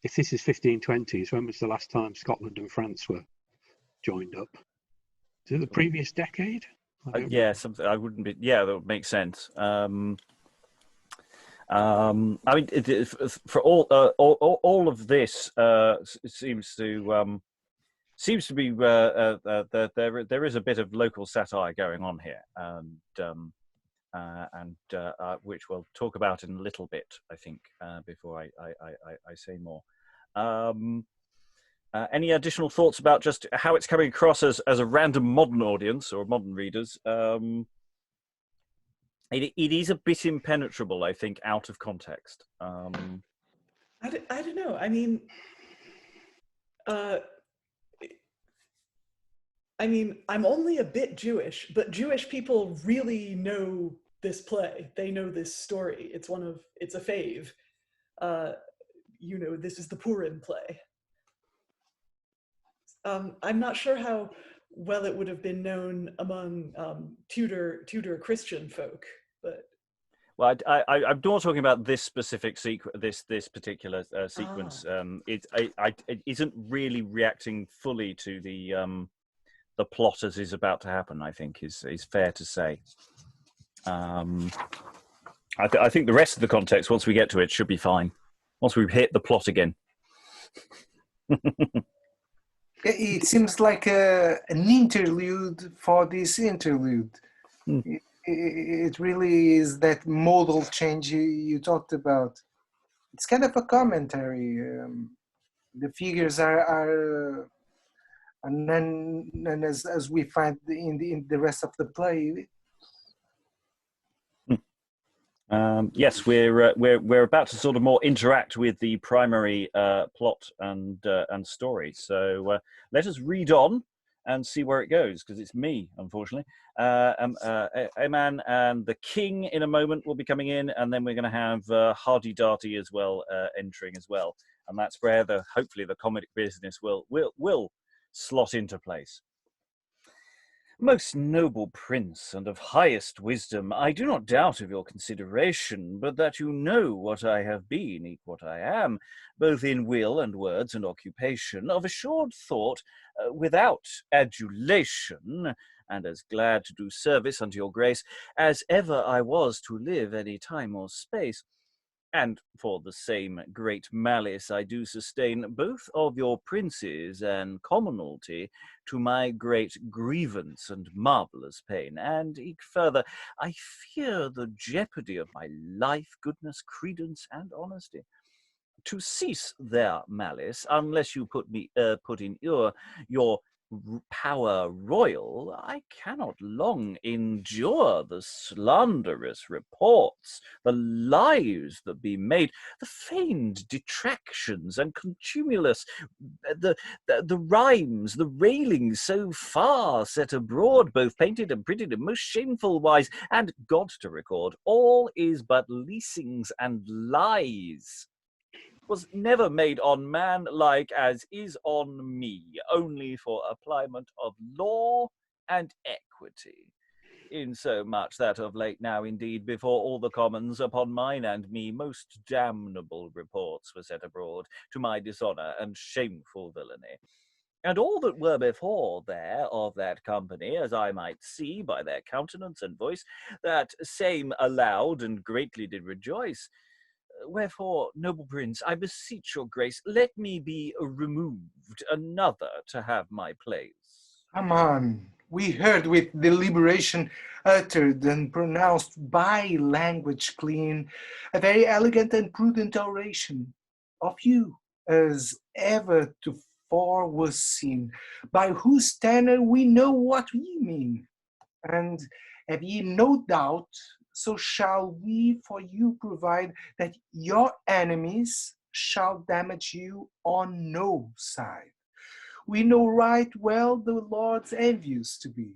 if this is 1520s. When was the last time Scotland and France were joined up? Is it the previous decade? Something I wouldn't be. Yeah, that would make sense. I mean, for all of this, it seems to seems to be there is a bit of local satire going on here, and which we'll talk about in a little bit, I think, before I say more. Any additional thoughts about just how it's coming across as a random modern audience or modern readers? It is a bit impenetrable, I think, out of context. I don't know. I mean, I'm only a bit Jewish, but Jewish people really know this play. They know this story. It's a fave. This is the Purim play. I'm not sure how well it would have been known among Tudor Christian folk, but. Well, I'm not talking about this specific this particular sequence. It isn't really reacting fully to the plot as is about to happen. I think is fair to say. I think the rest of the context, once we get to it, should be fine. Once we hit the plot again. It seems like an interlude for this interlude. It really is that modal change you talked about. It's kind of a commentary. The figures are and then as we find in the rest of the play. Yes, we're about to sort of more interact with the primary plot and story. So let us read on and see where it goes, because it's me, unfortunately. Aman and the king in a moment will be coming in, and then we're going to have Hardydardy as well entering as well, and that's where hopefully the comic business will slot into place. Most noble prince, and of highest wisdom, I do not doubt of your consideration, but that you know what I have been, eke what I am, both in will and words and occupation, of assured thought, without adulation, and as glad to do service unto your grace as ever I was to live any time or space. And for the same great malice I do sustain both of your princes and commonalty to my great grievance and marvellous pain. And eke further, I fear the jeopardy of my life, goodness, credence, and honesty. To cease their malice, unless you put in your power royal, I cannot long endure the slanderous reports, the lies that be made, the feigned detractions and contumelious, the rhymes, the railings so far set abroad, both painted and printed in most shameful wise, and God to record, all is but leasings and lies. Was never made on man like as is on me, only for applyment of law and equity. Insomuch that of late now indeed before all the commons upon mine and me most damnable reports were set abroad to my dishonour and shameful villainy. And all that were before there of that company, as I might see by their countenance and voice, that same aloud and greatly did rejoice. Wherefore, noble prince, I beseech your grace, let me be removed, another to have my place. Aman, we heard with deliberation uttered and pronounced by language clean, a very elegant and prudent oration of you, as ever tofore was seen, by whose tenor we know what we mean. And have ye no doubt, so shall we for you provide that your enemies shall damage you on no side. We know right well the Lord's envious to be,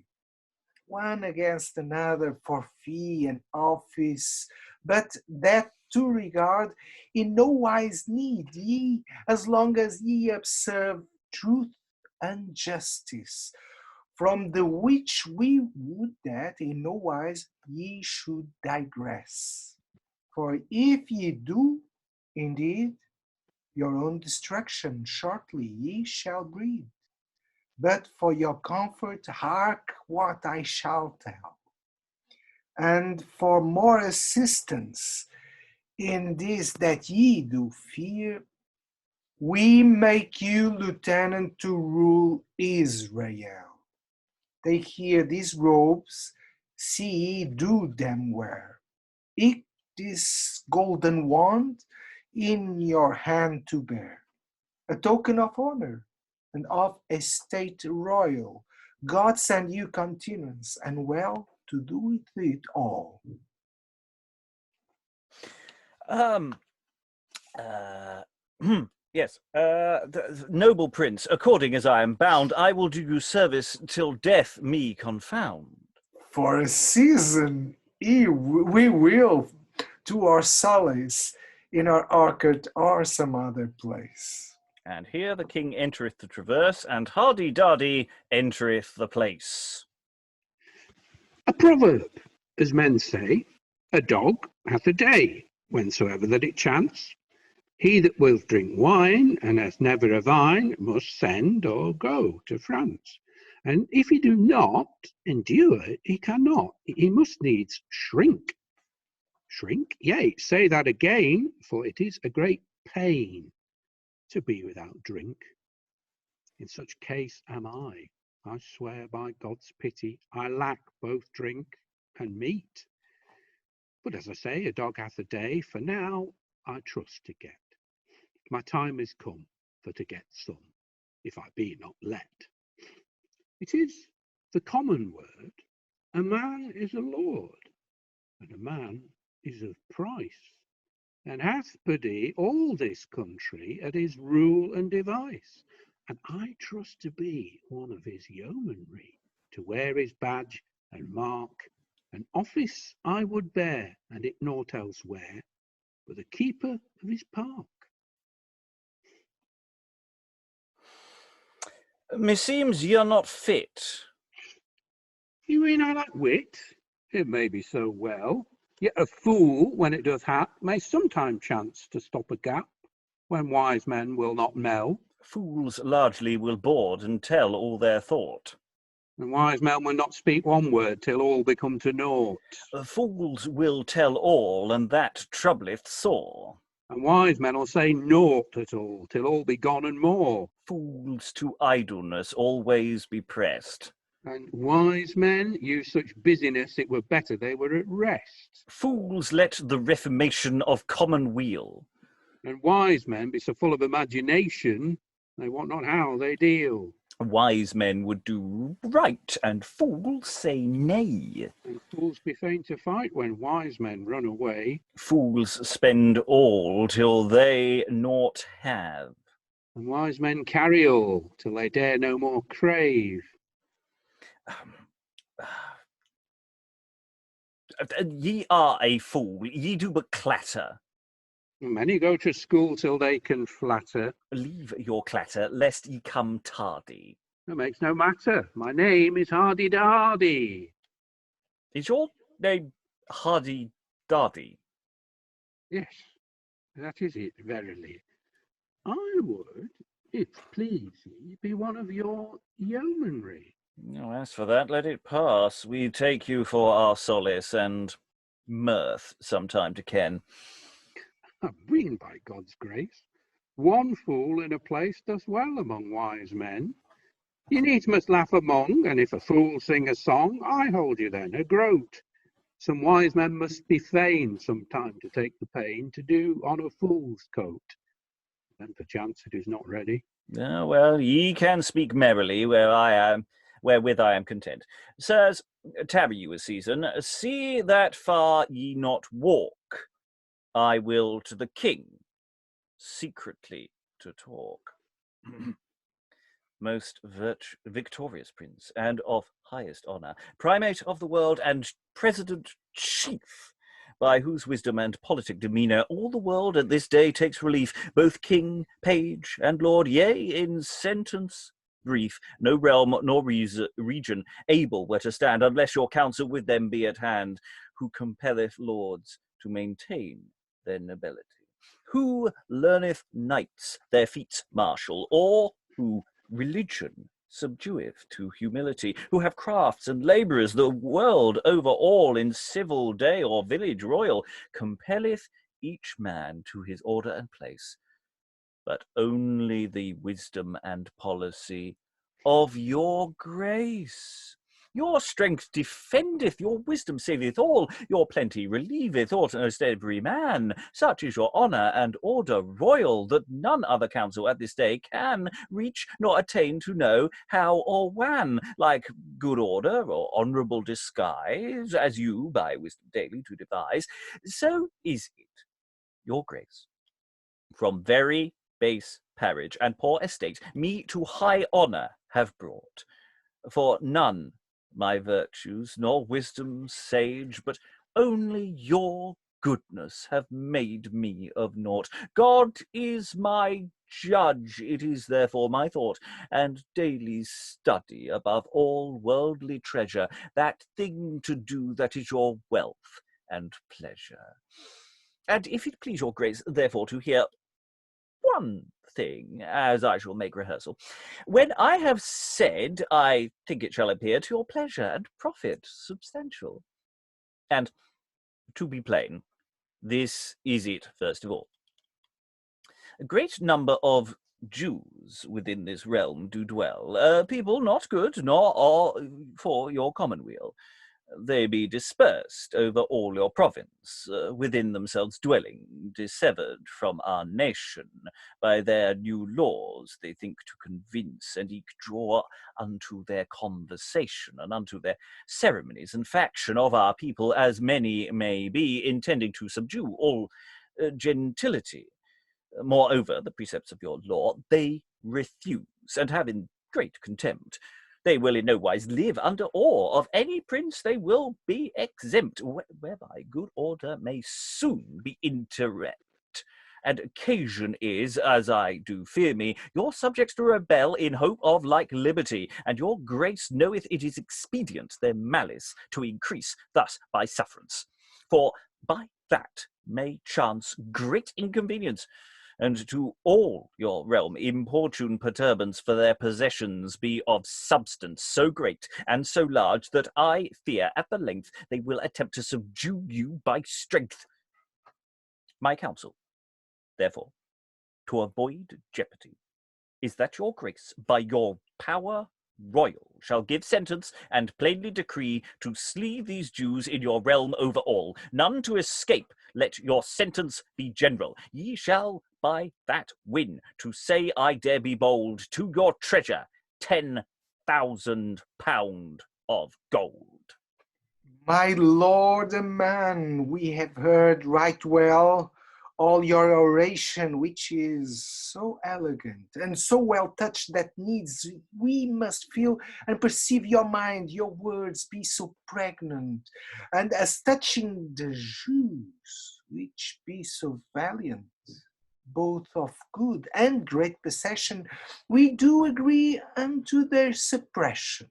one against another for fee and office, but that to regard in no wise need ye, as long as ye observe truth and justice, from the which we would that in no wise ye should digress. For if ye do, indeed, your own destruction shortly ye shall breed. But for your comfort, hark what I shall tell. And for more assistance in this that ye do fear, We make you lieutenant to rule Israel. Take here these robes, see do them wear. Eke this golden wand in your hand to bear, a token of honor and of estate royal. God send you continuance and well to do with it all. Yes, noble prince, according as I am bound, I will do you service till death me confound. For a season we will to our solace in our orchard or some other place. And here the king entereth the traverse, and Hardydardy entereth the place. A proverb, as men say, a dog hath a day, whensoever that it chance. He that will drink wine, and hath never a vine, must send or go to France. And if he do not endure, he cannot. He must needs shrink. Shrink? Yea, say that again, for it is a great pain to be without drink. In such case am I. I swear by God's pity, I lack both drink and meat. But as I say, a dog hath a day, for now I trust to get. My time is come for to get some, if I be not let. It is the common word, a man is a lord, and a man is of price, and hath pardie all this country at his rule and device. And I trust to be one of his yeomanry, to wear his badge and mark, an office I would bear, and it naught elsewhere, but the keeper of his park. Meseems ye are not fit. You mean I lack wit? It may be so well, yet a fool, when it doth hap, may sometime chance to stop a gap, when wise men will not mell. Fools largely will board and tell all their thought. And wise men will not speak one word till all become to naught. Fools will tell all, and that troubleth sore. And wise men will say naught at all, till all be gone and more. Fools to idleness always be pressed. And wise men use such busyness, it were better they were at rest. Fools let the reformation of common weal. And wise men be so full of imagination, they wot not how they deal. Wise men would do right, and fools say nay. And fools be fain to fight when wise men run away. Fools spend all till they naught have. And wise men carry all till they dare no more crave. Ye are a fool, ye do but clatter. Many go to school till they can flatter. Leave your clatter, lest ye come tardy. It makes no matter. My name is Hardydardy. Is your name Hardydardy? Yes, that is it, verily. I would, if please ye, be one of your yeomanry. No, as for that, let it pass. We take you for our solace and mirth sometime to ken. Bring by God's grace. One fool in a place doth well among wise men. Ye needs must laugh among, and if a fool sing a song, I hold you then a groat. Some wise men must be fain sometime to take the pain to do on a fool's coat. Then perchance it is not ready. Well, ye can speak merrily where I am, wherewith I am content. Sirs, tarry you a season, see that far ye not walk. I will to the king, secretly to talk. Most victorious prince, and of highest honour, primate of the world, and president chief, by whose wisdom and politic demeanour all the world at this day takes relief, both king, page, and lord, yea, in sentence brief, no realm nor region able where to stand, unless your counsel with them be at hand, who compelleth lords to maintain their nobility, who learneth knights their feats martial, or who religion subdueth to humility, who have crafts and labourers the world over all, in civil day or village royal, compelleth each man to his order and place, but only the wisdom and policy of your grace. Your strength defendeth, your wisdom saveth all, your plenty relieveth almost every man. Such is your honour and order royal, that none other council at this day can reach nor attain to know how or when, like good order or honourable disguise, as you by wisdom daily do devise, so is it, your grace, from very base parage and poor estate, me to high honour have brought. For none my virtues nor wisdom sage, but only your goodness have made me of naught. God is my judge, it is therefore my thought and daily study above all worldly treasure, that thing to do that is your wealth and pleasure. And if it please your grace, therefore, to hear one thing, as I shall make rehearsal, when I have said, I think it shall appear to your pleasure and profit substantial. And to be plain, this is it first of all. A great number of Jews within this realm do dwell, people not good, nor are for your commonweal. They be dispersed over all your province, within themselves dwelling, dissevered from our nation. By their new laws they think to convince, and eke draw unto their conversation, and unto their ceremonies and faction of our people, as many may be, intending to subdue all gentility. Moreover, the precepts of your law they refuse, and have in great contempt. They will in no wise live under awe of any prince, they will be exempt, whereby good order may soon be interrupt. And occasion is, as I do fear me, your subjects to rebel in hope of like liberty, and your grace knoweth it is expedient their malice to increase thus by sufferance. For by that may chance great inconvenience, and to all your realm importune perturbance for their possessions be of substance so great and so large, that I fear at the length they will attempt to subdue you by strength. My counsel, therefore, to avoid jeopardy, is that your grace, by your power royal, shall give sentence and plainly decree to sleeve these Jews in your realm over all, none to escape. Let your sentence be general. Ye shall by that win, to say I dare be bold, to your treasure £10,000 of gold. My lord Aman, we have heard right well all your oration, which is so elegant and so well touched that needs we must feel and perceive your mind, your words be so pregnant, and as touching the Jews, which be so valiant, both of good and great possession, we do agree unto their suppression.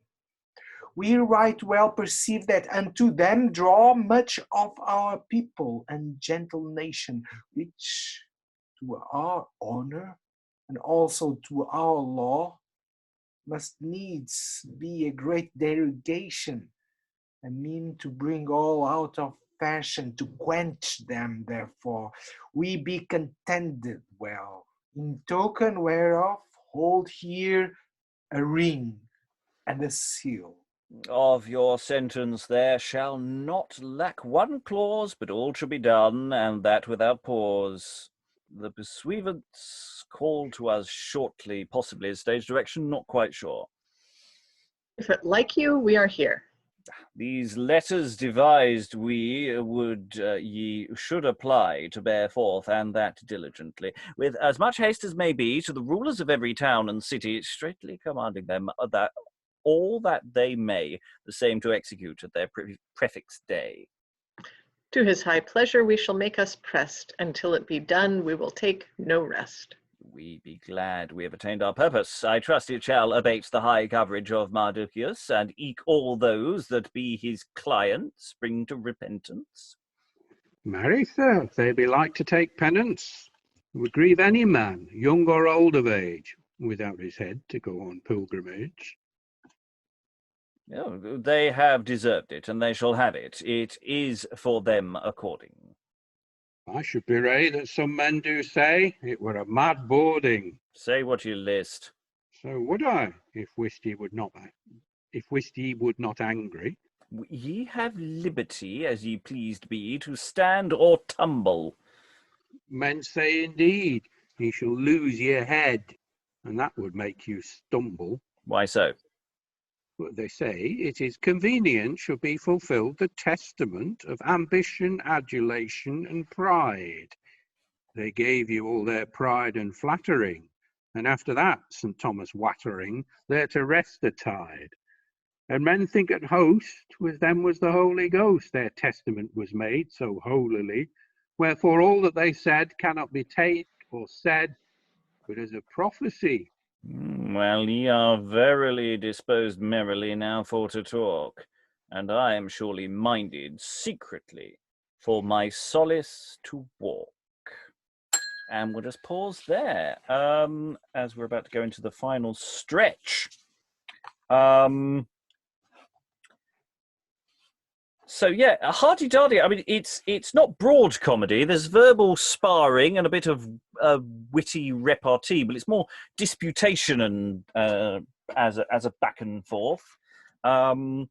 We right well perceive that unto them draw much of our people and gentle nation, which to our honor and also to our law must needs be a great derogation, a mean to bring all out of fashion, to quench them. Therefore we be contented well, in token whereof hold here a ring and a seal. Of your sentence there shall not lack one clause, but all shall be done, and that without pause. The pursuivants call to us shortly, possibly as stage direction, not quite sure. If it like you, we are here. These letters devised we would ye should apply to bear forth, and that diligently, with as much haste as may be, to the rulers of every town and city, straitly commanding them that all that they may, the same to execute at their prefix day. To his high pleasure we shall make us pressed, until it be done we will take no rest. We be glad we have attained our purpose. I trust it shall abate the high coverage of Mardocheus, and eke all those that be his clients bring to repentance. Marry, sir, they be like to take penance. It would grieve any man, young or old of age, without his head to go on pilgrimage. Oh, they have deserved it, and they shall have it. It is for them according. I should be ready that some men do say it were a mad boarding. Say what you list. So would I, if wist ye would not angry. Ye have liberty, as ye pleased be, to stand or tumble. Men say indeed, ye shall lose your head, and that would make you stumble. Why so? But they say it is convenient shall be fulfilled the testament of ambition, adulation, and pride. They gave you all their pride and flattering, and after that, St. Thomas Wattering, there to rest the tide. And men think at host, with them was the Holy Ghost, their testament was made so holily, wherefore all that they said cannot be take or said, but as a prophecy. Well, ye are verily disposed merrily now for to talk, and I am surely minded secretly for my solace to walk. And we'll just pause there, as we're about to go into the final stretch. So yeah, Hardydardy. I mean, it's not broad comedy. There's verbal sparring and a bit of witty repartee, but it's more disputation and as a back and forth. There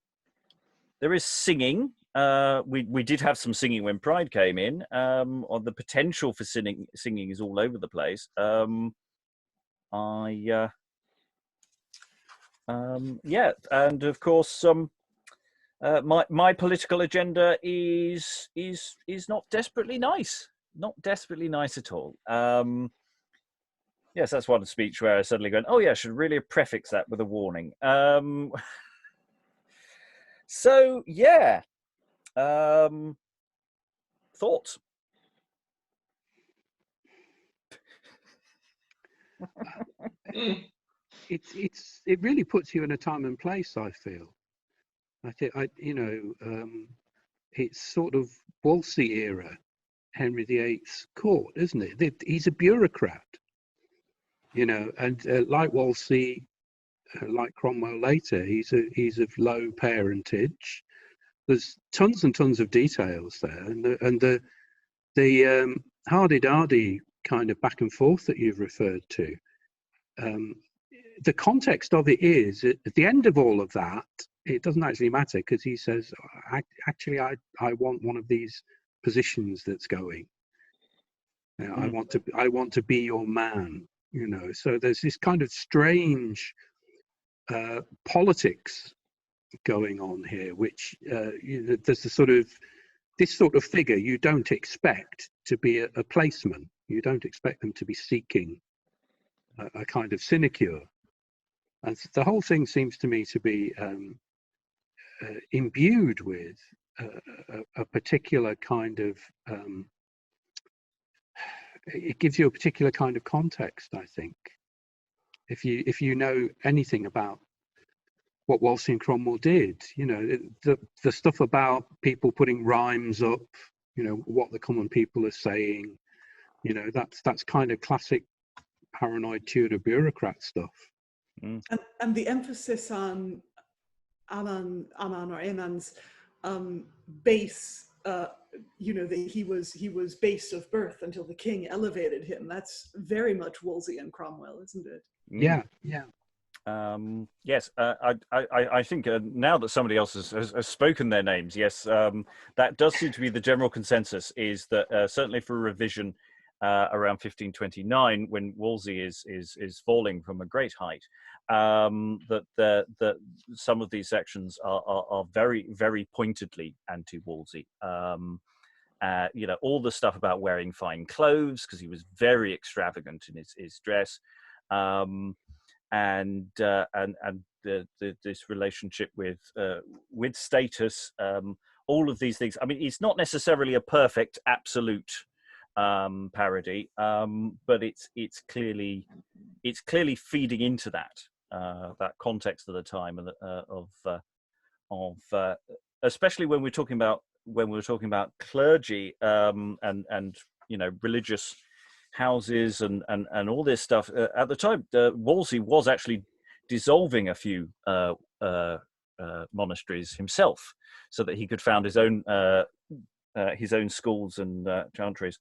is singing. We did have some singing when Pride came in. Or the potential for singing is all over the place. Yeah, and of course my political agenda is not desperately nice, at all. Yes, that's one speech where I suddenly going, oh yeah, I should really prefix that with a warning. So yeah, thoughts. It really puts you in a time and place, I feel. It's sort of Wolsey era, Henry VIII's court, isn't it? He's a bureaucrat, and like Wolsey, like Cromwell later, he's of low parentage. There's tons and tons of details there, and the Hardydardy kind of back and forth that you've referred to. The context of it is at the end of all of that, it doesn't actually matter because he says, actually, I want one of these positions that's going. I want to be your man. So there's this kind of strange politics going on here, which there's this sort of figure you don't expect to be a placeman. You don't expect them to be seeking a kind of sinecure. And the whole thing seems to me to be imbued with a particular kind of, it gives you a particular kind of context, I think. If you know anything about what Wolsey and Cromwell did, the stuff about people putting rhymes up, what the common people are saying, that's kind of classic paranoid Tudor bureaucrat stuff. And the emphasis on Aman or Aman's base, that he was base of birth until the king elevated him. That's very much Wolsey and Cromwell, isn't it? Yeah. Yes, I think now that somebody else has spoken their names, yes, that does seem to be the general consensus, is that certainly for revision around 1529, when Wolsey is falling from a great height, that some of these sections are very, very pointedly anti-Wolsey. All the stuff about wearing fine clothes, because he was very extravagant in his dress, and this relationship with status, all of these things. I mean, it's not necessarily a perfect, absolute parody, but it's clearly feeding into that context of the time and of especially when we're talking about clergy and religious houses and all this stuff. At the time, Wolsey was actually dissolving a few monasteries himself, so that he could found his own his own schools and chantries.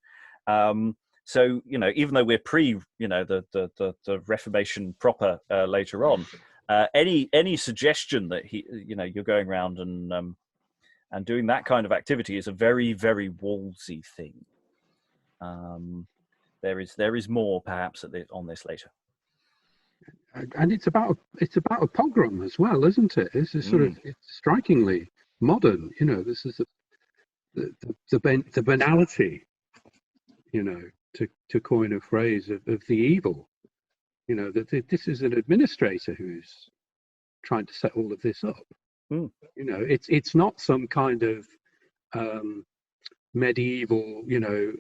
So even though we're pre, the Reformation proper later on, any suggestion that you're going around and doing that kind of activity is a very, very Wolsey thing. There is more perhaps on this later. And it's about a pogrom as well, isn't it? It's it's strikingly modern. This is the banality, to coin a phrase of the evil. That this is an administrator who's trying to set all of this up. It's not some kind of medieval,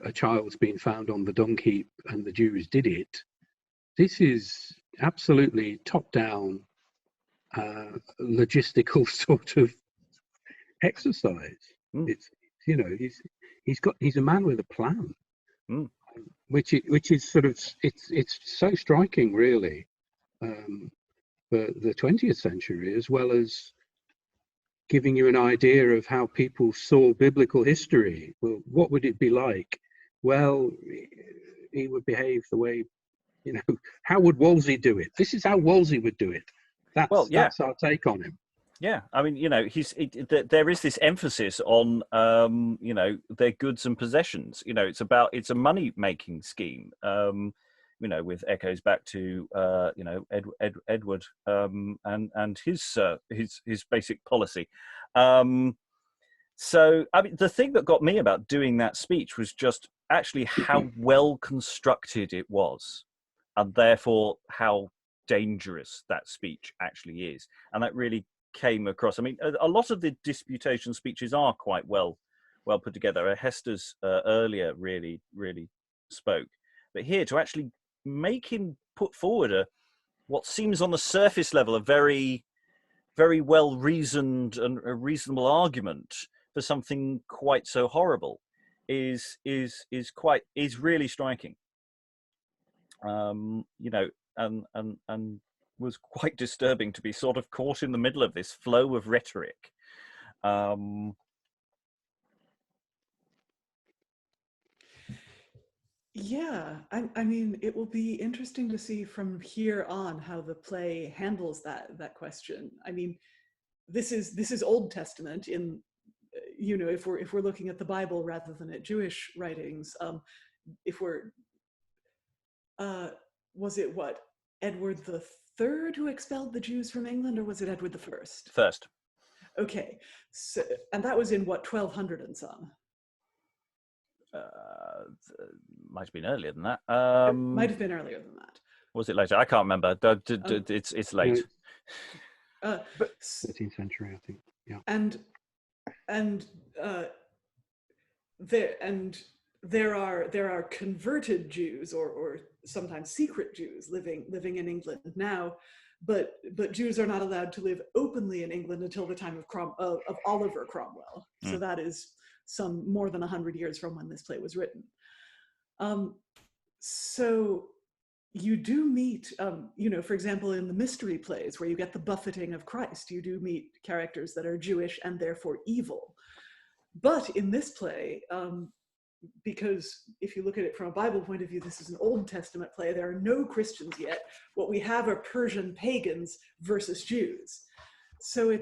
a child's been found on the dung heap and the Jews did it. This is absolutely top-down logistical sort of exercise. It's he's a man with a plan, which is sort of it's so striking, really, for the 20th century, as well as giving you an idea of how people saw biblical history. Well, what would it be like? Well, he would behave the way, how would Wolsey do it? This is how Wolsey would do it. That's our take on him. Yeah, I mean, there is this emphasis on, their goods and possessions. It's a money-making scheme. With echoes back to, Edward and his basic policy. So, I mean, the thing that got me about doing that speech was just actually how well constructed it was, and therefore how dangerous that speech actually is. And that really came across. I mean, a lot of the disputation speeches are quite well put together. Hester's earlier really spoke, but here to actually make him put forward what seems on the surface level a very, very well reasoned and a reasonable argument for something quite so horrible is really striking. And was quite disturbing to be sort of caught in the middle of this flow of rhetoric. Yeah, I mean, it will be interesting to see from here on how the play handles that question. I mean, this is Old Testament in, if we're looking at the Bible rather than at Jewish writings. Was it Edward the Third who expelled the Jews from England, or was it Edward the First? First. Okay, so and that was in 1200 and some. Might have been earlier than that. It might have been earlier than that. Was it later? I can't remember. It's late. But 13th century, I think. Yeah. And there are converted Jews or sometimes secret Jews living in England now, but Jews are not allowed to live openly in England until the time of Oliver Cromwell. So that is some more than 100 years from when this play was written. So you do meet, for example, in the mystery plays where you get the buffeting of Christ, you do meet characters that are Jewish and therefore evil. But in this play, because if you look at it from a Bible point of view, this is an Old Testament play. There are no Christians yet. What we have are Persian pagans versus Jews. So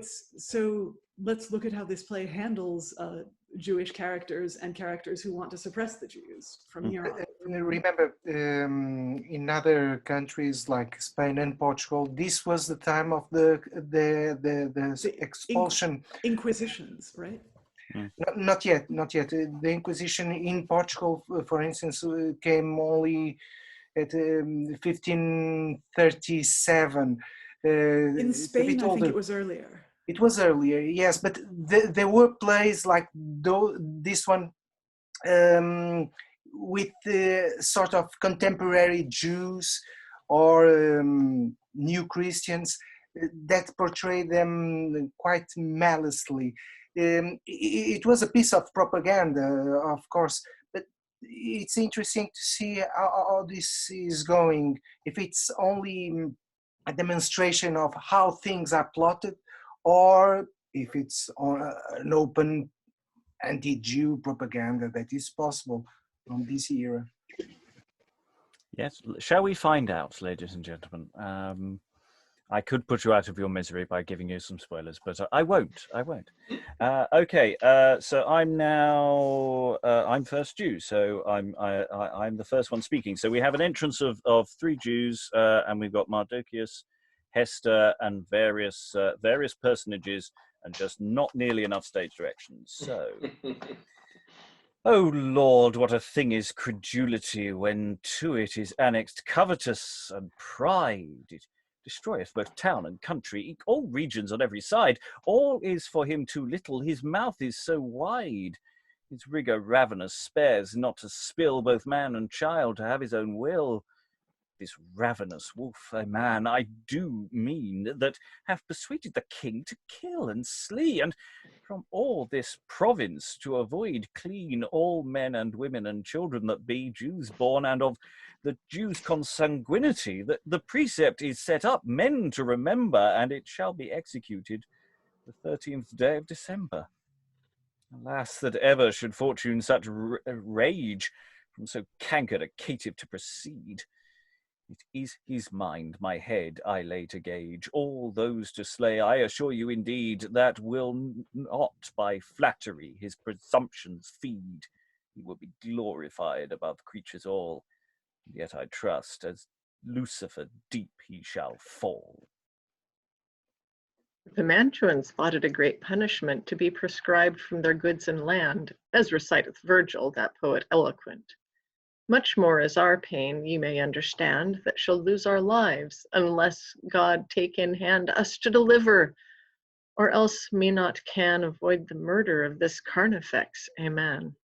let's look at how this play handles Jewish characters and characters who want to suppress the Jews from here on. Remember, in other countries like Spain and Portugal, this was the time of the expulsion. Inquisitions, right? Not yet. The Inquisition in Portugal, for instance, came only at 1537. In Spain, I think it was earlier. It was earlier, yes, but there were plays like this one with sort of contemporary Jews or new Christians that portray them quite maliciously. It was a piece of propaganda, of course, but it's interesting to see how this is going. If it's only a demonstration of how things are plotted, or if it's an open anti-Jew propaganda that is possible from this era. Yes, shall we find out, ladies and gentlemen? I could put you out of your misery by giving you some spoilers, but I won't. I won't. Okay, so I'm now I'm first Jew, so I'm the first one speaking. So we have an entrance of 3 Jews, and we've got Mardocheus, Hester, and various personages, and just not nearly enough stage directions. So. Oh Lord, what a thing is credulity, when to it is annexed covetous and pride. It destroyeth both town and country, all regions on every side. All is for him too little, his mouth is so wide. His rigour ravenous spares not to spill both man and child to have his own will. This ravenous wolf, a man, I do mean, that hath persuaded the king to kill and slay, and from all this province to avoid clean all men and women and children that be Jews born, and of the Jews' consanguinity, that the precept is set up, men to remember, and it shall be executed the 13th day of December. Alas, that ever should fortune such rage from so cankered a caitiff to proceed. It is his mind, my head, I lay to gauge. All those to slay, I assure you indeed, that will not by flattery his presumptions feed. He will be glorified above creatures all. Yet I trust, as Lucifer deep he shall fall. The Mantuans thought it a great punishment to be prescribed from their goods and land, as reciteth Virgil, that poet eloquent. Much more is our pain, ye may understand, that shall lose our lives, unless God take in hand us to deliver, or else me not can avoid the murder of this carnifex. Amen.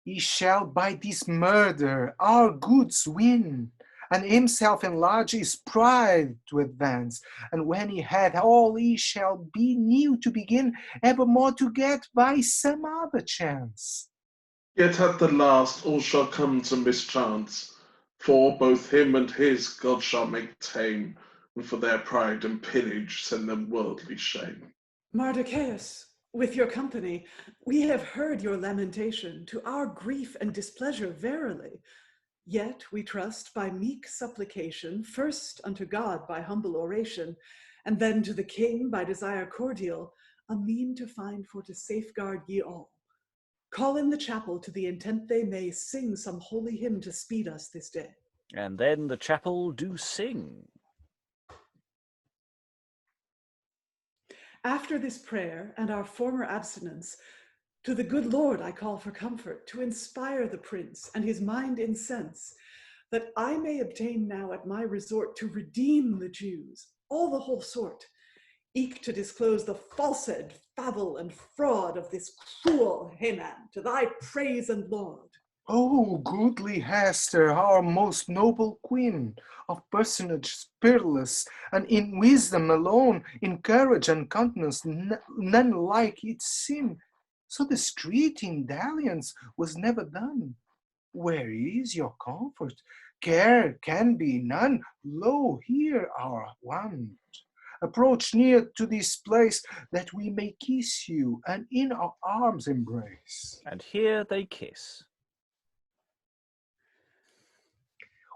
He shall by this murder our goods win, and himself enlarge his pride to advance. And when he hath all, he shall be new to begin, evermore to get by some other chance. Yet at the last all shall come to mischance, for both him and his God shall make tame, and for their pride and pillage send them worldly shame. Mardocheus, with your company, we have heard your lamentation, to our grief and displeasure verily. Yet we trust by meek supplication, first unto God by humble oration, and then to the king by desire cordial, a mean to find for to safeguard ye all. Call in the chapel to the intent they may sing some holy hymn to speed us this day. And then the chapel do sing. After this prayer and our former abstinence, to the good Lord I call for comfort, to inspire the prince and his mind in sense, that I may obtain now at my resort to redeem the Jews, all the whole sort, eke to disclose the falsehood, fable, and fraud of this cruel Haman, to thy praise and laud. O goodly Hester, our most noble queen, of personage peerless, and in wisdom alone, in courage and countenance none like it seem, so discreet in dalliance was never done. Where is your comfort? Care can be none. Lo, here our want. Approach near to this place, that we may kiss you, and in our arms embrace. And here they kiss.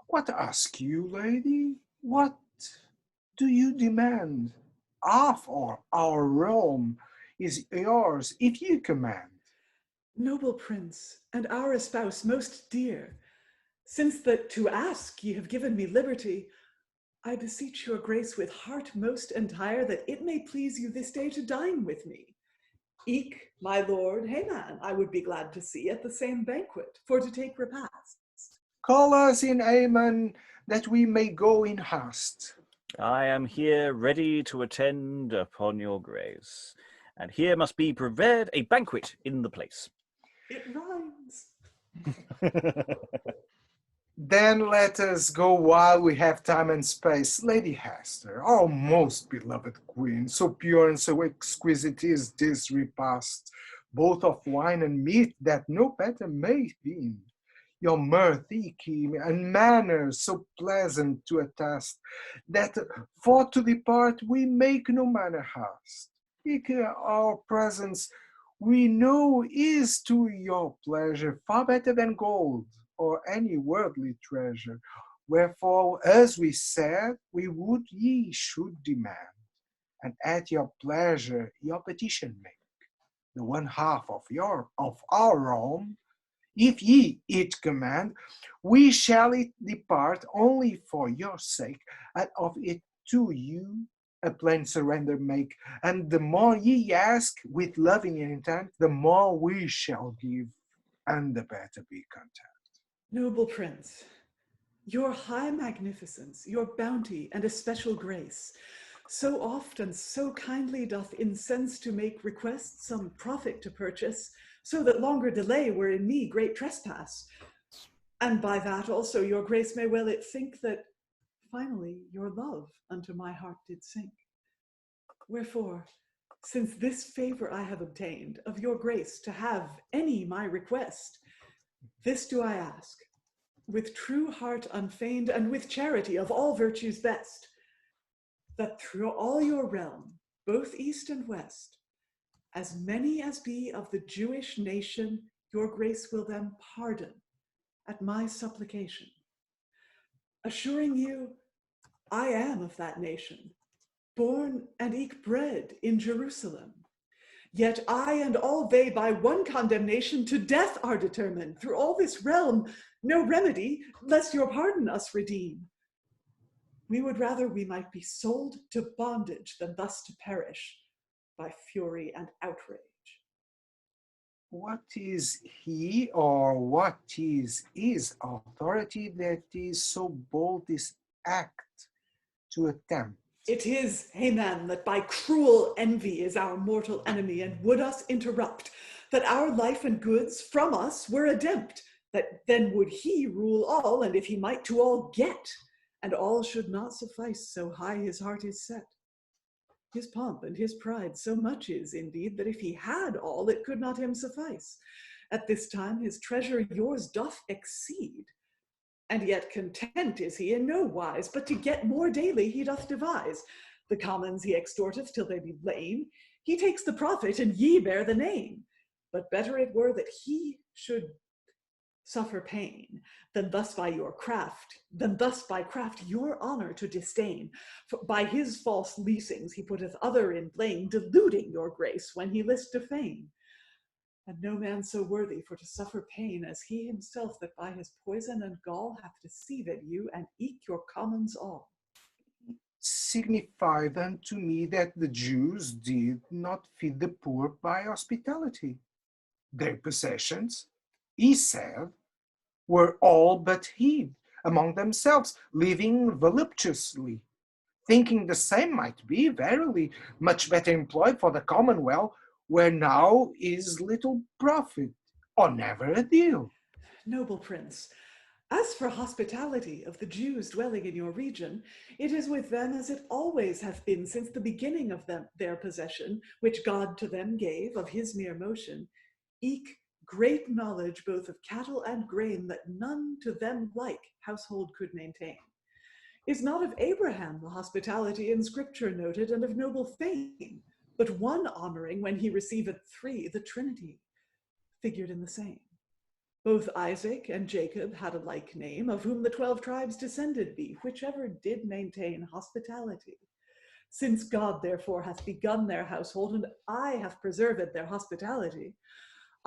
What ask you, lady? What do you demand? Half or our realm is yours, if you command. Noble prince, and our espouse most dear, since that to ask ye have given me liberty, I beseech your grace with heart most entire, that it may please you this day to dine with me. Eke, my lord Haman, I would be glad to see at the same banquet, for to take repast. Call us in Aman, that we may go in haste. I am here ready to attend upon your grace, and here must be prepared a banquet in the place. It rhymes. Then let us go while we have time and space. Lady Hester, our most beloved queen, so pure and so exquisite is this repast, both of wine and meat, that no better may be. Your mirth, eke, and manners so pleasant to attest, that for to depart we make no manner haste. Eke our presence we know is to your pleasure far better than gold or any worldly treasure. Wherefore, as we said, we would ye should demand, and at your pleasure your petition make, the one half of our realm. If ye it command, we shall it depart only for your sake, and of it to you a plain surrender make. And the more ye ask with loving intent, the more we shall give, and the better be content. Noble prince, your high magnificence, your bounty, and especial grace, so oft and so kindly doth incense to make request some profit to purchase, so that longer delay were in me great trespass. And by that also your grace may well it think that finally your love unto my heart did sink. Wherefore, since this favor I have obtained of your grace to have any my request, this do I ask, with true heart unfeigned, and with charity of all virtues best, that through all your realm, both east and west, as many as be of the Jewish nation, your grace will them pardon at my supplication, assuring you I am of that nation, born and eke bred in Jerusalem. Yet I and all they by one condemnation to death are determined. Through all this realm, no remedy, lest your pardon us redeem. We would rather we might be sold to bondage than thus to perish by fury and outrage. What is he, or what is his authority that is so bold this act to attempt? It is Haman that by cruel envy is our mortal enemy, and would us interrupt, that our life and goods from us were adempt, that then would he rule all, and if he might to all get, and all should not suffice, so high his heart is set. His pomp and his pride so much is, indeed, that if he had all, it could not him suffice. At this time his treasure yours doth exceed, and yet content is he in no wise, but to get more daily he doth devise. The commons he extorteth till they be lame, he takes the profit, and ye bear the name. But better it were that he should suffer pain, than thus by craft your honor to disdain. For by his false leasings he putteth other in blame, deluding your grace when he list to feign. And no man so worthy for to suffer pain as he himself, that by his poison and gall hath deceived you and eke your commons all. Signify then to me that the Jews did not feed the poor by hospitality. Their possessions, he said, were all but hid among themselves, living voluptuously, thinking the same might be, verily, much better employed for the commonwealth, where now is little profit, or never a deal. Noble prince, as for hospitality of the Jews dwelling in your region, it is with them as it always hath been since the beginning of their possession, which God to them gave of his mere motion, eke great knowledge both of cattle and grain, that none to them like household could maintain. Is not of Abraham the hospitality in scripture noted, and of noble fame, but one honoring when he receiveth three, the Trinity, figured in the same. Both Isaac and Jacob had a like name, of whom the 12 tribes descended be, whichever did maintain hospitality. Since God therefore hath begun their household, and I have preserved their hospitality,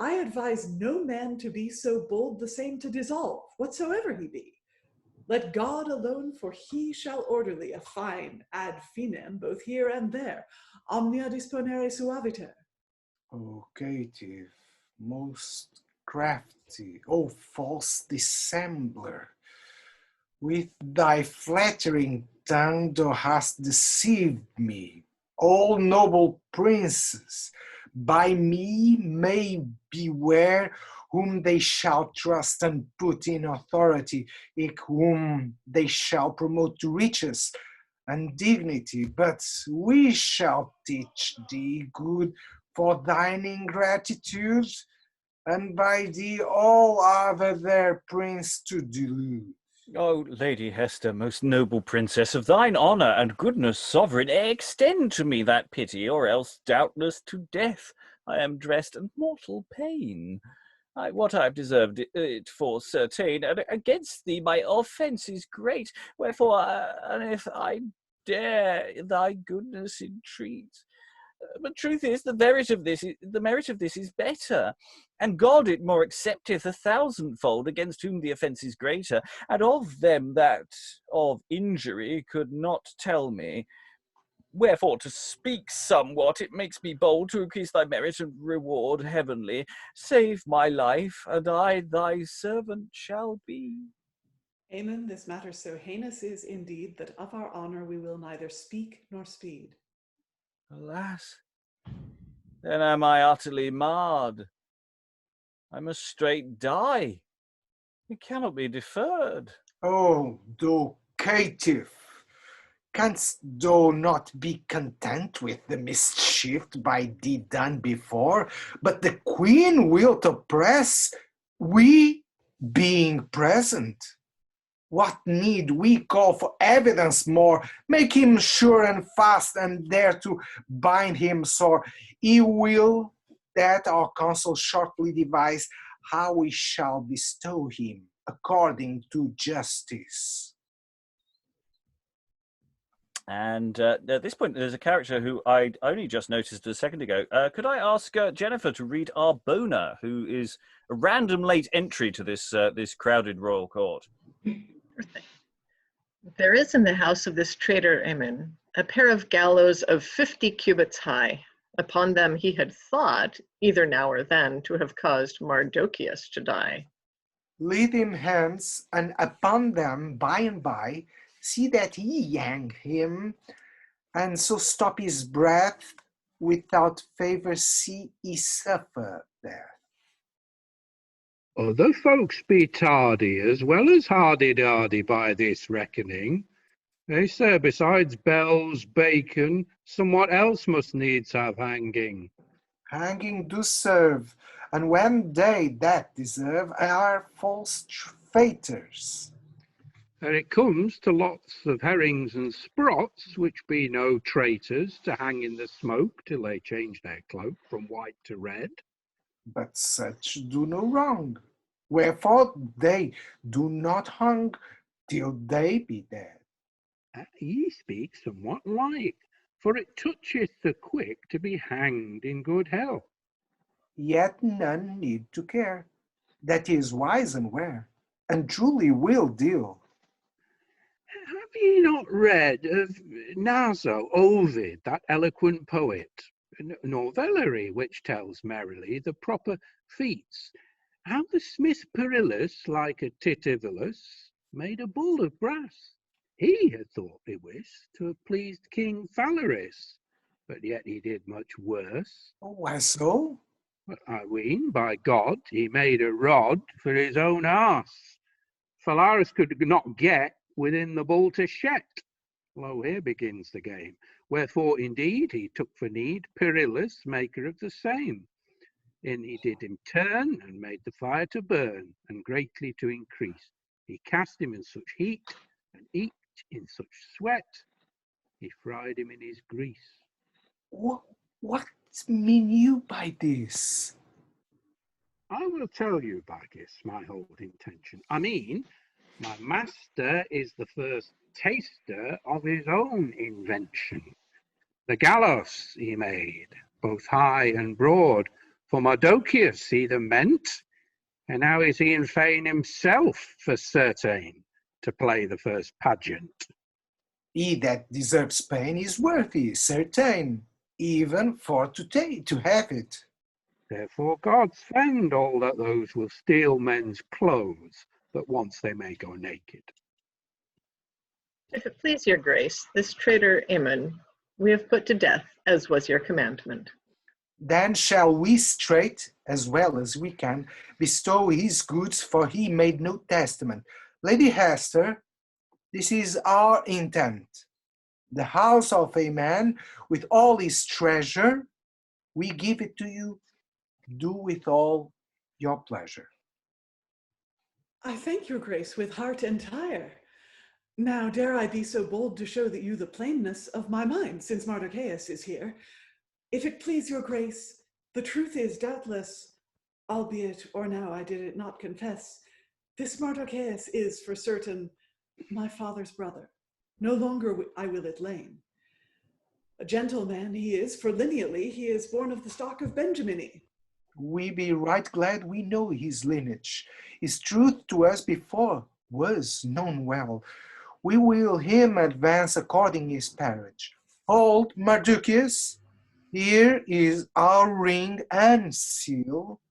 I advise no man to be so bold the same to dissolve, whatsoever he be. Let God alone, for he shall orderly a fine ad finem, both here and there, omnia disponere suaviter. O caitiff, most crafty, O false dissembler, with thy flattering tongue thou hast deceived me. All noble princes by me may beware whom they shall trust and put in authority, whom they shall promote to riches and dignity. But we shall teach thee good for thine ingratitude, and by thee all other their prince to delude. O Lady Hester, most noble princess, of thine honour and goodness sovereign, extend to me that pity, or else doubtless to death I am dressed in mortal pain. What I have deserved it for certain, and against thee my offence is great. Wherefore, and if I dare thy goodness entreat. But truth is, the merit of this is better, and God it more accepteth 1,000-fold against whom the offence is greater, and of them that of injury could not tell me. Wherefore, to speak somewhat, it makes me bold to increase thy merit and reward heavenly. Save my life, and I thy servant shall be. Haman, this matter so heinous is indeed that of our honor we will neither speak nor speed. Alas, then am I utterly marred. I must straight die. It cannot be deferred. Oh, thou caitiff, canst thou not be content with the mischief by thee done before? But the queen wilt oppress, we being present. What need we call for evidence more? Make him sure and fast, and dare to bind him sore. He will that our counsel shortly devise how we shall bestow him according to justice. And at this point, there's a character who I only just noticed a second ago. Could I ask Jennifer to read Arbona, who is a random late entry to this crowded royal court? There is in the house of this traitor Aman a pair of gallows of 50 cubits high. Upon them he had thought, either now or then, to have caused Mardocheus to die. Lead him hence, and upon them by and by see that ye hang him, and so stop his breath, without favor see he suffer death. Other folks be tardy as well as Hardydardy by this reckoning. They say besides bells, bacon, somewhat else must needs have hanging. Hanging do serve, and when they that deserve are false traitors. And it comes to lots of herrings and sprots, which be no traitors, to hang in the smoke till they change their cloak from white to red. But such do no wrong, wherefore they do not hang till they be dead. Ye speak somewhat light, for it toucheth the quick to be hanged in good health. Yet none need to care, that is wise and ware, and truly will deal. Have ye not read of Naso, Ovid, that eloquent poet, nor Valery, which tells merrily the proper feats, how the smith Meireles, like a Titivolus, made a bull of brass? He had thought bewis to have pleased King Phalaris, but yet he did much worse. Oh, why so? But I ween, by God, he made a rod for his own arse. Phalaris could not get within the bull to shet. Lo, here begins the game. Wherefore, indeed, he took for need Meireles, maker of the same. And he did him turn, and made the fire to burn, and greatly to increase. He cast him in such heat, and eat in such sweat, he fried him in his grease. What mean you by this? I will tell you, Baggis, my whole intention. I mean, my master is the first taster of his own invention. The gallows he made, both high and broad, for Mardocheus he them meant, and now is he in fain himself for certain to play the first pageant. He that deserves pain is worthy, certain, even for to have it. Therefore God send all that those will steal men's clothes, that once they may go naked. If it please your grace, this traitor Aman we have put to death, as was your commandment. Then shall we straight, as well as we can, bestow his goods, for he made no testament. Lady Hester, this is our intent. The house of a man, with all his treasure, we give it to you. Do with all your pleasure. I thank your grace with heart entire. Now dare I be so bold to show that you the plainness of my mind, since Mardocheus is here. If it please your grace, The truth is, doubtless, albeit or now I did it not confess, this Mardocheus is for certain my father's brother. No longer I will it lame. A gentleman he is, for lineally he is born of the stock of Benjamini. We be right glad we know his lineage. His truth to us before was known well. We will him advance according his parage. Hold, Mardocheus, here is our ring and seal.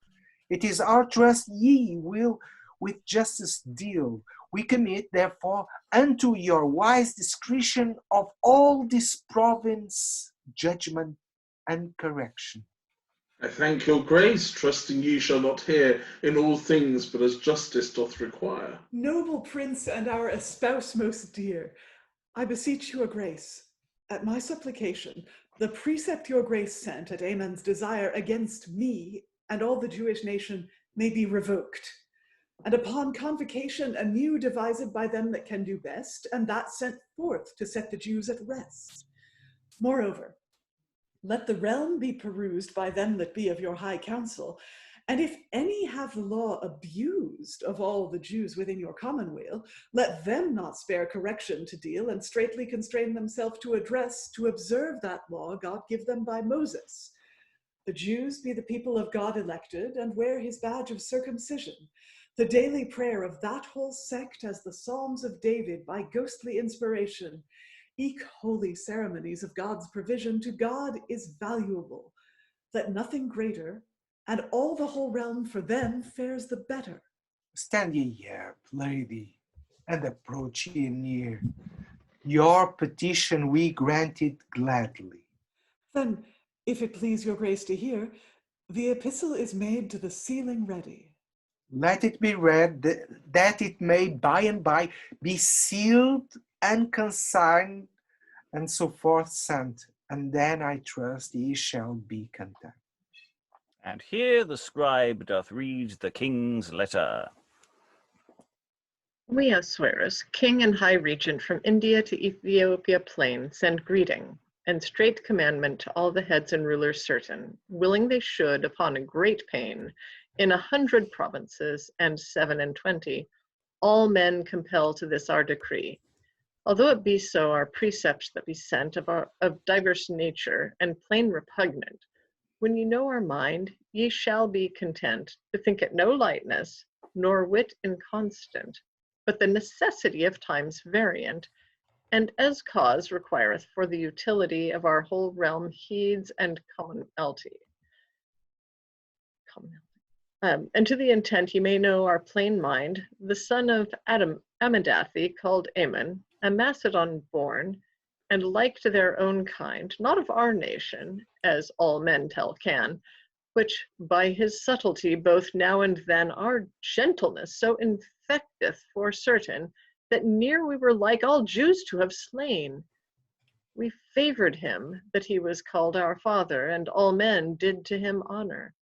It is our trust ye will with justice deal. We commit, therefore, unto your wise discretion of all this province, judgment and correction. I thank your grace, trusting ye shall not hear in all things but as justice doth require. Noble prince and our espouse most dear, I beseech your grace, at my supplication, the precept your grace sent at Aman's desire against me and all the Jewish nation may be revoked, and upon convocation anew devised by them that can do best, and that sent forth to set the Jews at rest. Moreover, let the realm be perused by them that be of your high council, and if any have the law abused of all the Jews within your commonweal, let them not spare correction to deal, and straitly constrain themselves to address, to observe that law God give them by Moses. The Jews be the people of God elected, and wear his badge of circumcision. The daily prayer of that whole sect as the Psalms of David by ghostly inspiration. Eke holy ceremonies of God's provision to God is valuable, that nothing greater, and all the whole realm for them fares the better. Stand ye here, lady, and approach ye near. Your petition we granted gladly. Then, if it please your grace to hear, the epistle is made to the sealing ready. Let it be read that it may by and by be sealed and consigned and so forth sent, and then I trust ye shall be content. And here the scribe doth read the king's letter. We, Ahasuerus, king and high regent from India to Ethiopia plain, send greeting, and straight commandment to all the heads and rulers certain, willing they should, upon a great pain, in 100 provinces and 27, all men compel to this our decree. Although it be so, our precepts that be sent of diverse nature and plain repugnant, when ye know our mind, ye shall be content to think it no lightness, nor wit inconstant, but the necessity of times variant, and as cause requireth for the utility of our whole realm heeds and commonalty. And to the intent ye may know our plain mind, the son of Amidathi, called Aman, a Macedon born, and like to their own kind, not of our nation, as all men tell can, which by his subtlety both now and then our gentleness so infecteth for certain, that near we were like all Jews to have slain. We favored him that he was called our father, and all men did to him honor.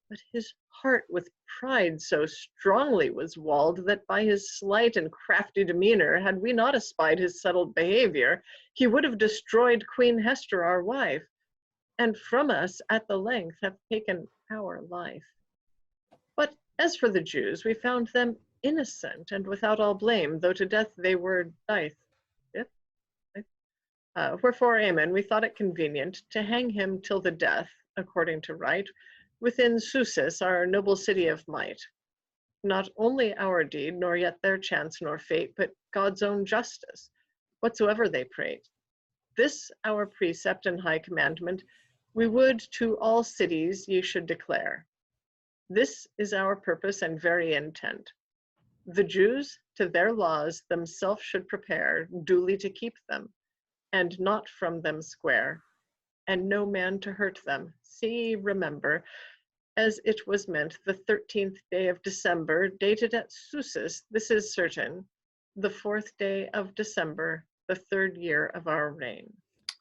But his heart with pride so strongly was walled, that by his slight and crafty demeanor, had we not espied his settled behavior, he would have destroyed Queen Hester our wife, and from us at the length have taken our life. But as for the Jews, we found them innocent and without all blame, though to death they were dieth. Wherefore Aman, we thought it convenient to hang him till the death, according to right, within Susis, our noble city of might. Not only our deed, nor yet their chance nor fate, but God's own justice, whatsoever they prate. This our precept and high commandment, we would to all cities ye should declare. This is our purpose and very intent. The Jews to their laws themselves should prepare, duly to keep them, and not from them square, and no man to hurt them. See, remember, as it was meant, the 13th day of December, dated at Susis, this is certain, the 4th day of December, the 3rd year of our reign.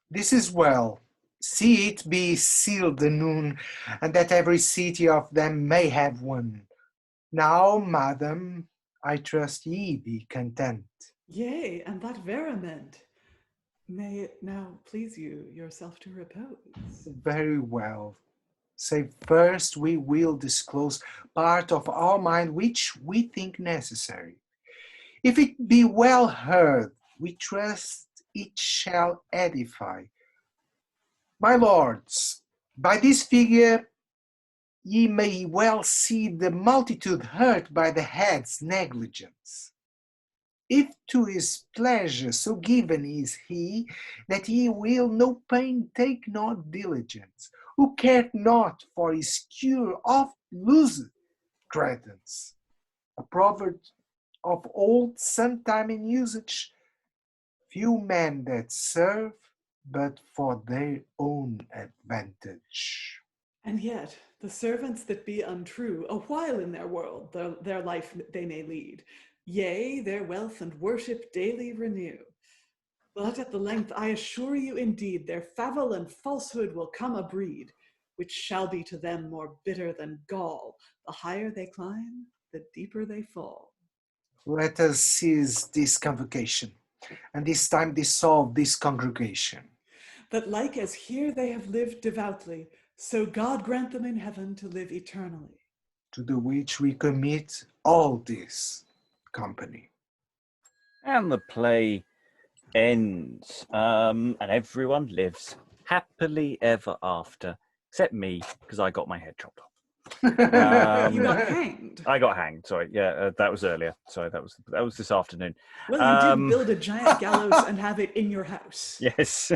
This is well. See it be sealed anon, and that every city of them may have one. Now, madam, I trust ye be content. Yea, and that verament. May it now please you yourself to repose. Very well. Say first we will disclose part of our mind which we think necessary. If it be well heard, we trust it shall edify. My lords, by this figure ye may well see the multitude hurt by the head's negligence. If to his pleasure so given is he, that he will no pain take nor diligence, who cared not for his cure oft loseth credence. A proverb of old, sometime in usage, few men that serve, but for their own advantage. And yet, the servants that be untrue, a while in their world, their life they may lead. Yea, their wealth and worship daily renew. But at the length, I assure you indeed, their favil and falsehood will come a breed, which shall be to them more bitter than gall. The higher they climb, the deeper they fall. Let us seize this convocation, and this time dissolve this congregation. That like as here they have lived devoutly, so God grant them in heaven to live eternally. To the which we commit all this company. And the play ends, and everyone lives happily ever after, except me, because I got my head chopped off. You got hanged. I got hanged. Sorry, yeah, that was earlier. Sorry, that was this afternoon. Well, you did build a giant gallows and have it in your house. Yes.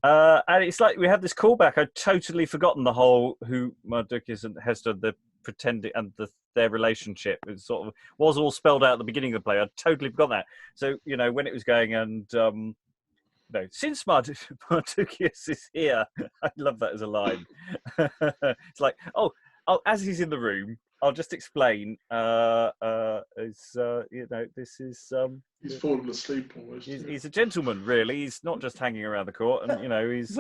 And it's like we had this callback. I'd totally forgotten the whole who Mardocheus and Hester, the pretending, and their relationship was sort of was all spelled out at the beginning of the play. I'd totally forgotten that. So when it was going and since Mardocheus is here, I love that as a line. It's like as he's in the room, I'll just explain. This is. He's fallen asleep almost. He's a gentleman, really. He's not just hanging around the court, and he's.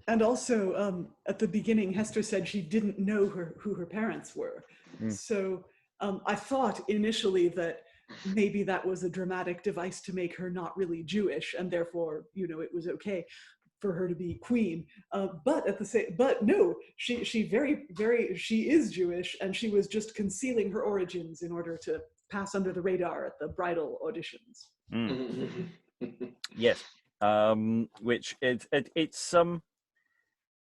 And also, at the beginning, Hester said she didn't know who her parents were. So I thought initially that maybe that was a dramatic device to make her not really Jewish, and therefore, it was okay for her to be queen. But no, she very, very, she is Jewish, and she was just concealing her origins in order to pass under the radar at the bridal auditions. Yes, which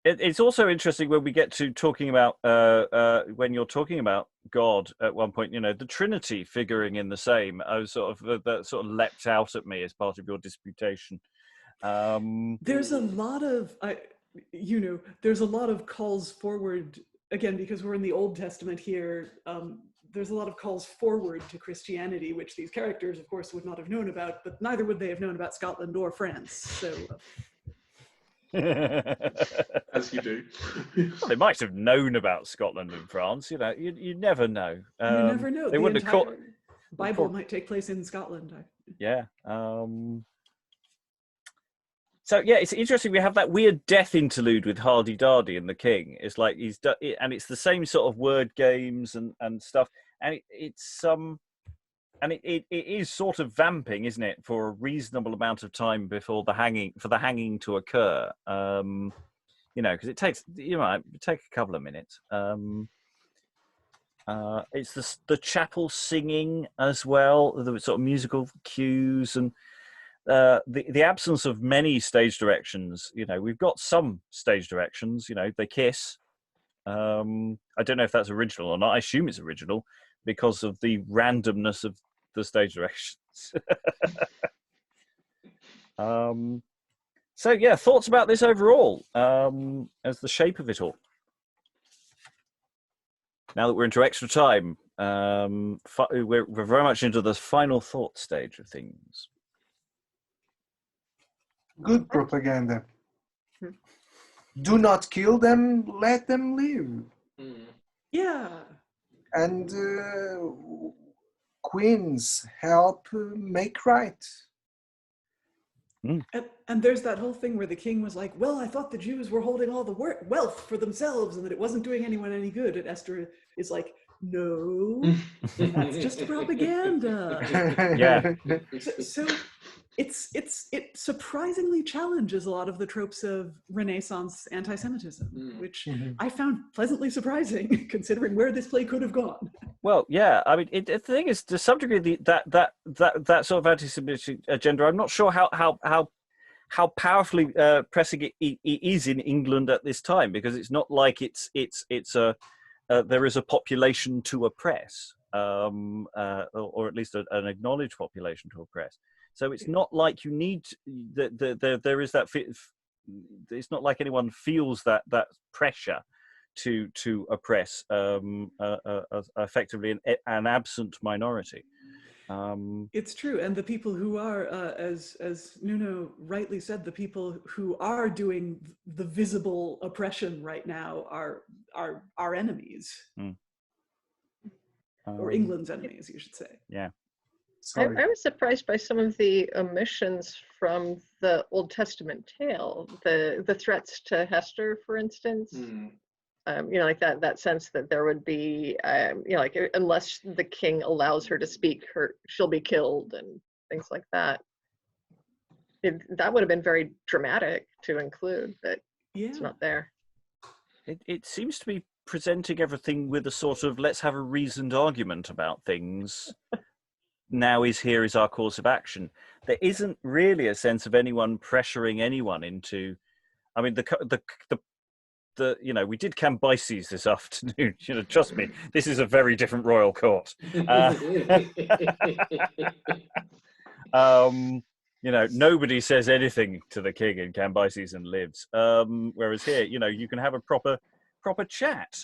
it's also interesting when we get to talking about when you're talking about God at one point, the Trinity figuring in the same. I was that sort of leapt out at me as part of your disputation. There's a lot of there's a lot of calls forward, again, because we're in the Old Testament here. There's a lot of calls forward to Christianity, which these characters, of course, would not have known about, but neither would they have known about Scotland or France. So, as you do. Well, they might have known about Scotland and France. You never know. You never know. They wouldn't have caught. Bible might take place in Scotland. Yeah. So yeah, it's interesting. We have that weird death interlude with Hardydardy and the King. It's like and it's the same sort of word games and stuff. And it is sort of vamping, isn't it, for a reasonable amount of time before the hanging to occur. Because it takes it take a couple of minutes. It's the chapel singing as well, the sort of musical cues and. The absence of many stage directions. We've got some stage directions. They kiss. I don't know if that's original or not. I assume it's original because of the randomness of the stage directions. So yeah, thoughts about this overall as the shape of it all. Now that we're into extra time, we're very much into the final thought stage of things. Good propaganda. Do not kill them, let them live. Yeah. And queens help make right. And there's that whole thing where the king was like, well, I thought the Jews were holding all the wealth for themselves and that it wasn't doing anyone any good. And Esther is like, no, that's just propaganda. Yeah. So it surprisingly challenges a lot of the tropes of Renaissance anti-Semitism, which I found pleasantly surprising, considering where this play could have gone. Well, yeah, I mean, the thing is, to some degree, that sort of anti-Semitic agenda, I'm not sure how powerfully pressing it is in England at this time, because it's not like there is a population to oppress, or at least an acknowledged population to oppress. So it's not like you need there is that. It's not like anyone feels that pressure to oppress effectively an absent minority. It's true, and the people who are, as Nuno rightly said, the people who are doing the visible oppression right now are our enemies, or England's enemies, you should say. Yeah. I was surprised by some of the omissions from the Old Testament tale, the threats to Hester, for instance. Like that sense that there would be, like unless the king allows her to speak, she'll be killed and things like that. That would have been very dramatic to include, but it's not there. It seems to be presenting everything with a sort of let's have a reasoned argument about things. Now here is our course of action. There isn't really a sense of anyone pressuring anyone into. I mean, we did Cambyses this afternoon. Trust me, this is a very different royal court. Nobody says anything to the king in Cambyses and lives. Whereas here, you can have a proper chat.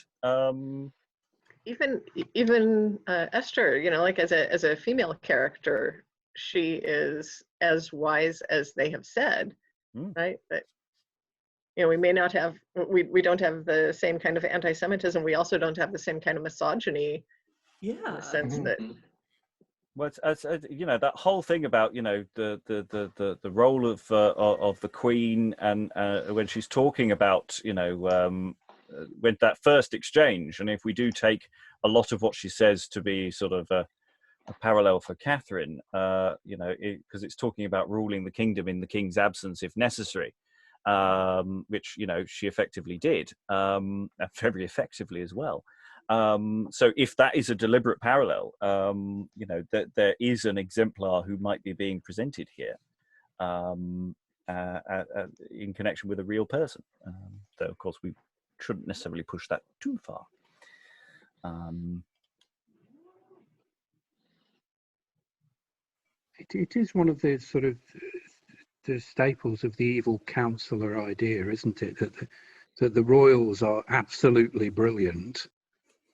Even Esther, like as a female character, she is as wise as they have said, right? But we may not have, we don't have the same kind of anti-Semitism. We also don't have the same kind of misogyny. In the sense that. Well, that whole thing about the role of the Queen, and when she's talking about when that first exchange, and if we do take a lot of what she says to be sort of a parallel for Catherine, because it's talking about ruling the kingdom in the king's absence if necessary, which she effectively did, very effectively as well. So if that is a deliberate parallel, that there is an exemplar who might be being presented here, in connection with a real person. Though of course we shouldn't necessarily push that too far. It is one of the sort of the staples of the evil counselor idea, isn't it? That the royals are absolutely brilliant,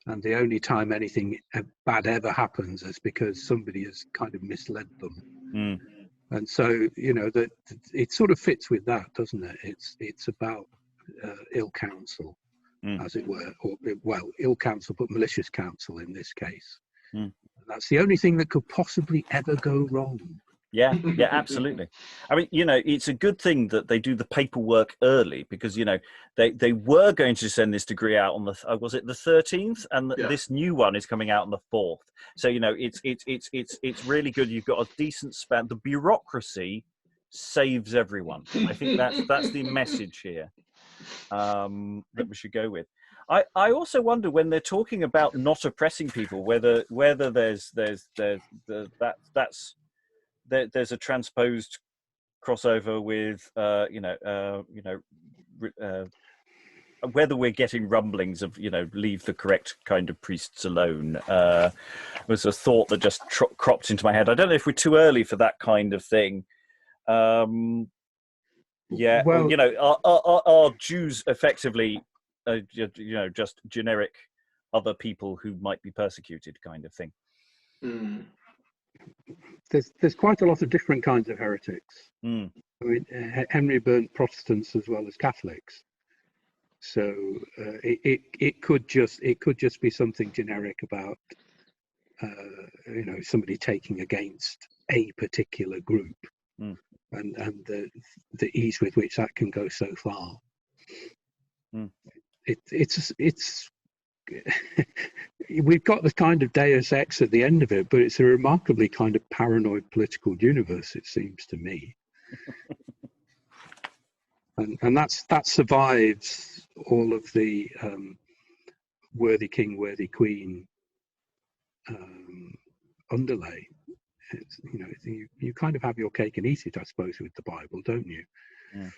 and the only time anything bad ever happens is because somebody has kind of misled them. And so that it sort of fits with that, doesn't it? It's about ill counsel, as it were, or ill counsel but malicious counsel in this case. That's the only thing that could possibly ever go wrong. Yeah, absolutely. I mean, it's a good thing that they do the paperwork early, because they were going to send this degree out on the was it the 13th, and this new one is coming out on the 4th. So it's really good. You've got a decent span. The bureaucracy saves everyone. I think that's the message here that we should go with. I also wonder, when they're talking about not oppressing people, whether there's a transposed crossover with whether we're getting rumblings of leave the correct kind of priests alone. Was a thought that just cropped into my head. I don't know if we're too early for that kind of thing. Are Jews effectively just generic other people who might be persecuted kind of thing? There's quite a lot of different kinds of heretics. I mean, Henry burnt Protestants as well as Catholics, so it could just be something generic about somebody taking against a particular group, and the ease with which that can go so far. It's we've got the kind of Deus Ex at the end of it, but it's a remarkably kind of paranoid political universe, it seems to me. And that survives all of the worthy king, worthy queen underlay. It's, you kind of have your cake and eat it, I suppose, with the Bible, don't you? Yeah.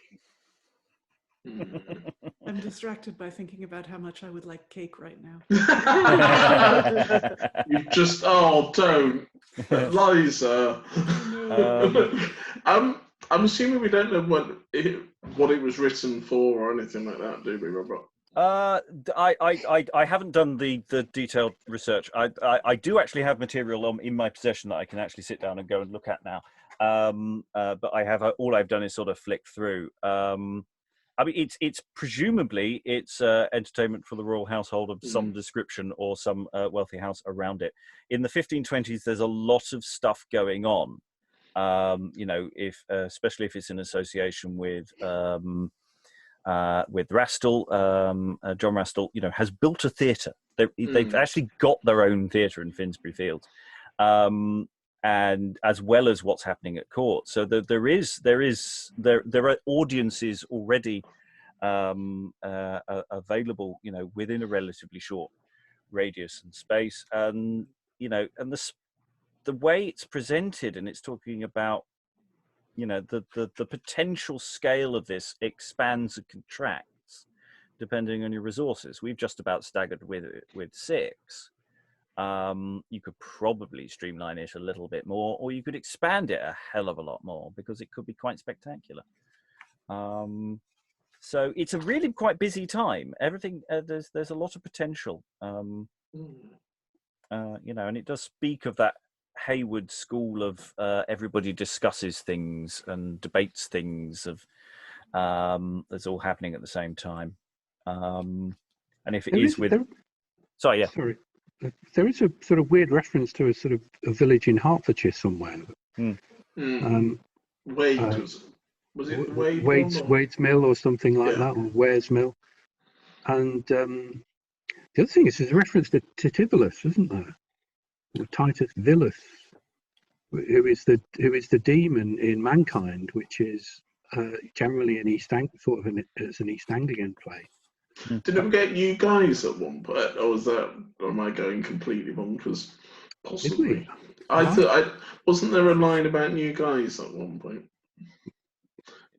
I'm distracted by thinking about how much I would like cake right now. You've just, don't. Liza. I'm assuming we don't know what it was written for or anything like that, do we, Robert? I haven't done the detailed research. I do actually have material in my possession that I can actually sit down and go and look at now. But I have all I've done is sort of flick through. I mean, it's presumably it's entertainment for the royal household of some description or some wealthy house around it. In the 1520s, there's a lot of stuff going on. Especially if it's in association with Rastall, John Rastall, has built a theatre. They've actually got their own theatre in Finsbury Fields, and as well as what's happening at court. So there are audiences already available, within a relatively short radius and space, and the way it's presented, and it's talking about the potential scale of this expands and contracts depending on your resources. We've just about staggered with 6. You could probably streamline it a little bit more, or you could expand it a hell of a lot more, because it could be quite spectacular. So it's a really quite busy time. Everything there's a lot of potential, and it does speak of that Hayward school of everybody discusses things and debates things of that's all happening at the same time. And if it is with, sorry, yeah. Sorry. There is a sort of weird reference to a sort of a village in Hertfordshire somewhere. Wade was it Wade? Wade's Mill or something like that, or Ware's Mill. And the other thing is there's a reference to Titibulus, isn't there? Or Titus Villus, who is the demon in Mankind, which is generally an East Anglian play. Didn't we get you guys at one point, or am I going completely bonkers? Possibly. I thought wasn't there a line about new guys at one point?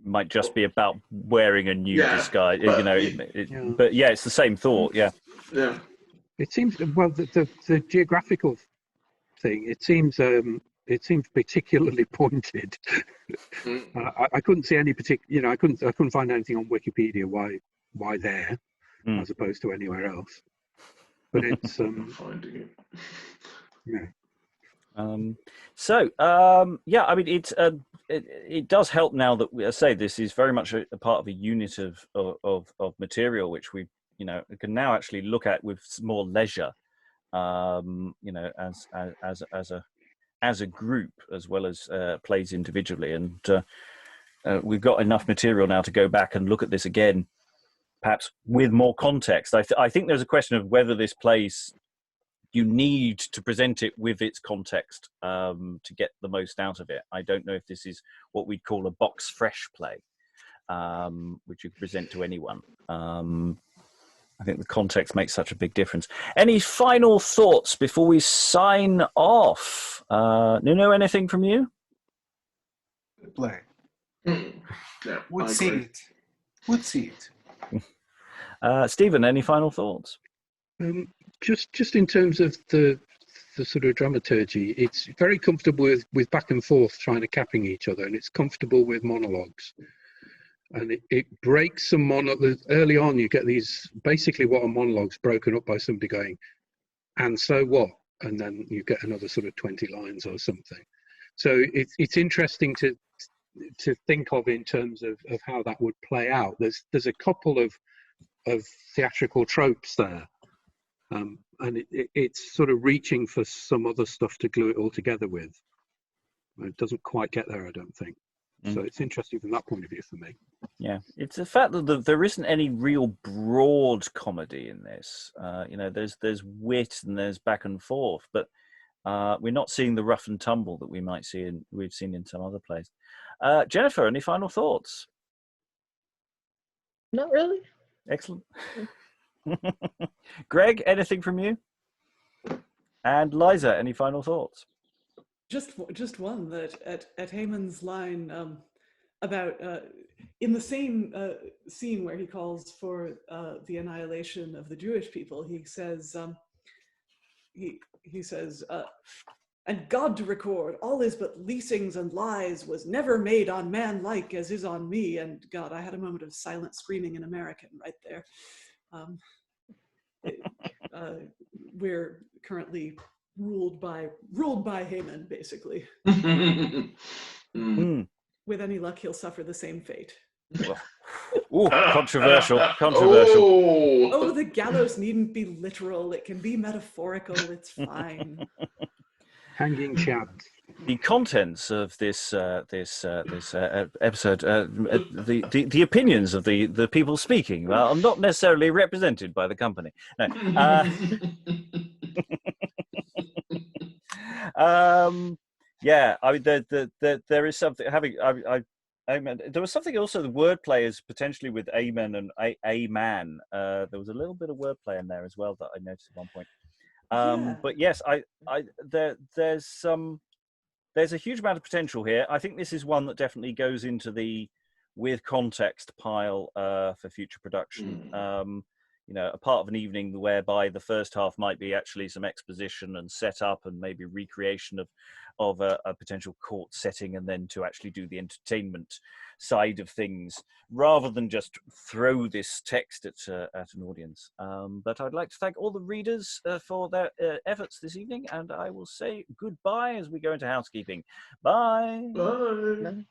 Might just be about wearing a new disguise, but yeah, it's the same thought. Yeah. It seems the geographical thing. It seems particularly pointed. I couldn't see any particular. I couldn't find anything on Wikipedia why there, as opposed to anywhere else. But it's finding it. Yeah. I mean, it does help now that I say this is very much a part of a unit of material which we can now actually look at with more leisure, as a group as well as plays individually, and we've got enough material now to go back and look at this again, perhaps with more context. I think there's a question of whether this plays. You need to present it with its context to get the most out of it. I don't know if this is what we'd call a box fresh play, which you present to anyone. I think the context makes such a big difference. Any final thoughts before we sign off? Nuno, anything from you? Play. Yeah, Would see it. Stephen, any final thoughts? Just in terms of the sort of dramaturgy, it's very comfortable with back and forth trying to capping each other, and it's comfortable with monologues. And it breaks some monologues. Early on, you get these, basically what are monologues broken up by somebody going, and so what? And then you get another sort of 20 lines or something. So it's interesting to think of in terms of how that would play out. There's a couple of theatrical tropes there. And it's sort of reaching for some other stuff to glue it all together with. It doesn't quite get there, I don't think. So it's interesting from that point of view for me. Yeah, it's the fact that there isn't any real broad comedy in this. There's wit and there's back and forth, but we're not seeing the rough and tumble that we've seen in some other plays. Jennifer, any final thoughts? Not really. Excellent. Greg, anything from you? And Liza, any final thoughts? Just one, that at Haman's line about in the same scene where he calls for the annihilation of the Jewish people, he says he says, and God to record, all is but leasings and lies, was never made on man like as is on me. And God, I had a moment of silent screaming in American right there. We're currently ruled by Haman, basically. With any luck, he'll suffer the same fate. Ooh, controversial. Oh, the gallows needn't be literal. It can be metaphorical. It's fine. Hanging chads. The contents of this episode, the opinions of the people speaking are not necessarily represented by the company. No. Yeah, I mean, there is something having. Amen. There was something also, the wordplay is potentially with Amen and Aman. There was a little bit of wordplay in there as well that I noticed at one point. But yes, there's a huge amount of potential here. I think this is one that definitely goes into the with context pile for future production. A part of an evening whereby the first half might be actually some exposition and setup and maybe recreation of a potential court setting, and then to actually do the entertainment side of things rather than just throw this text at an audience. But I'd like to thank all the readers for their efforts this evening, and I will say goodbye as we go into housekeeping. Bye. Bye.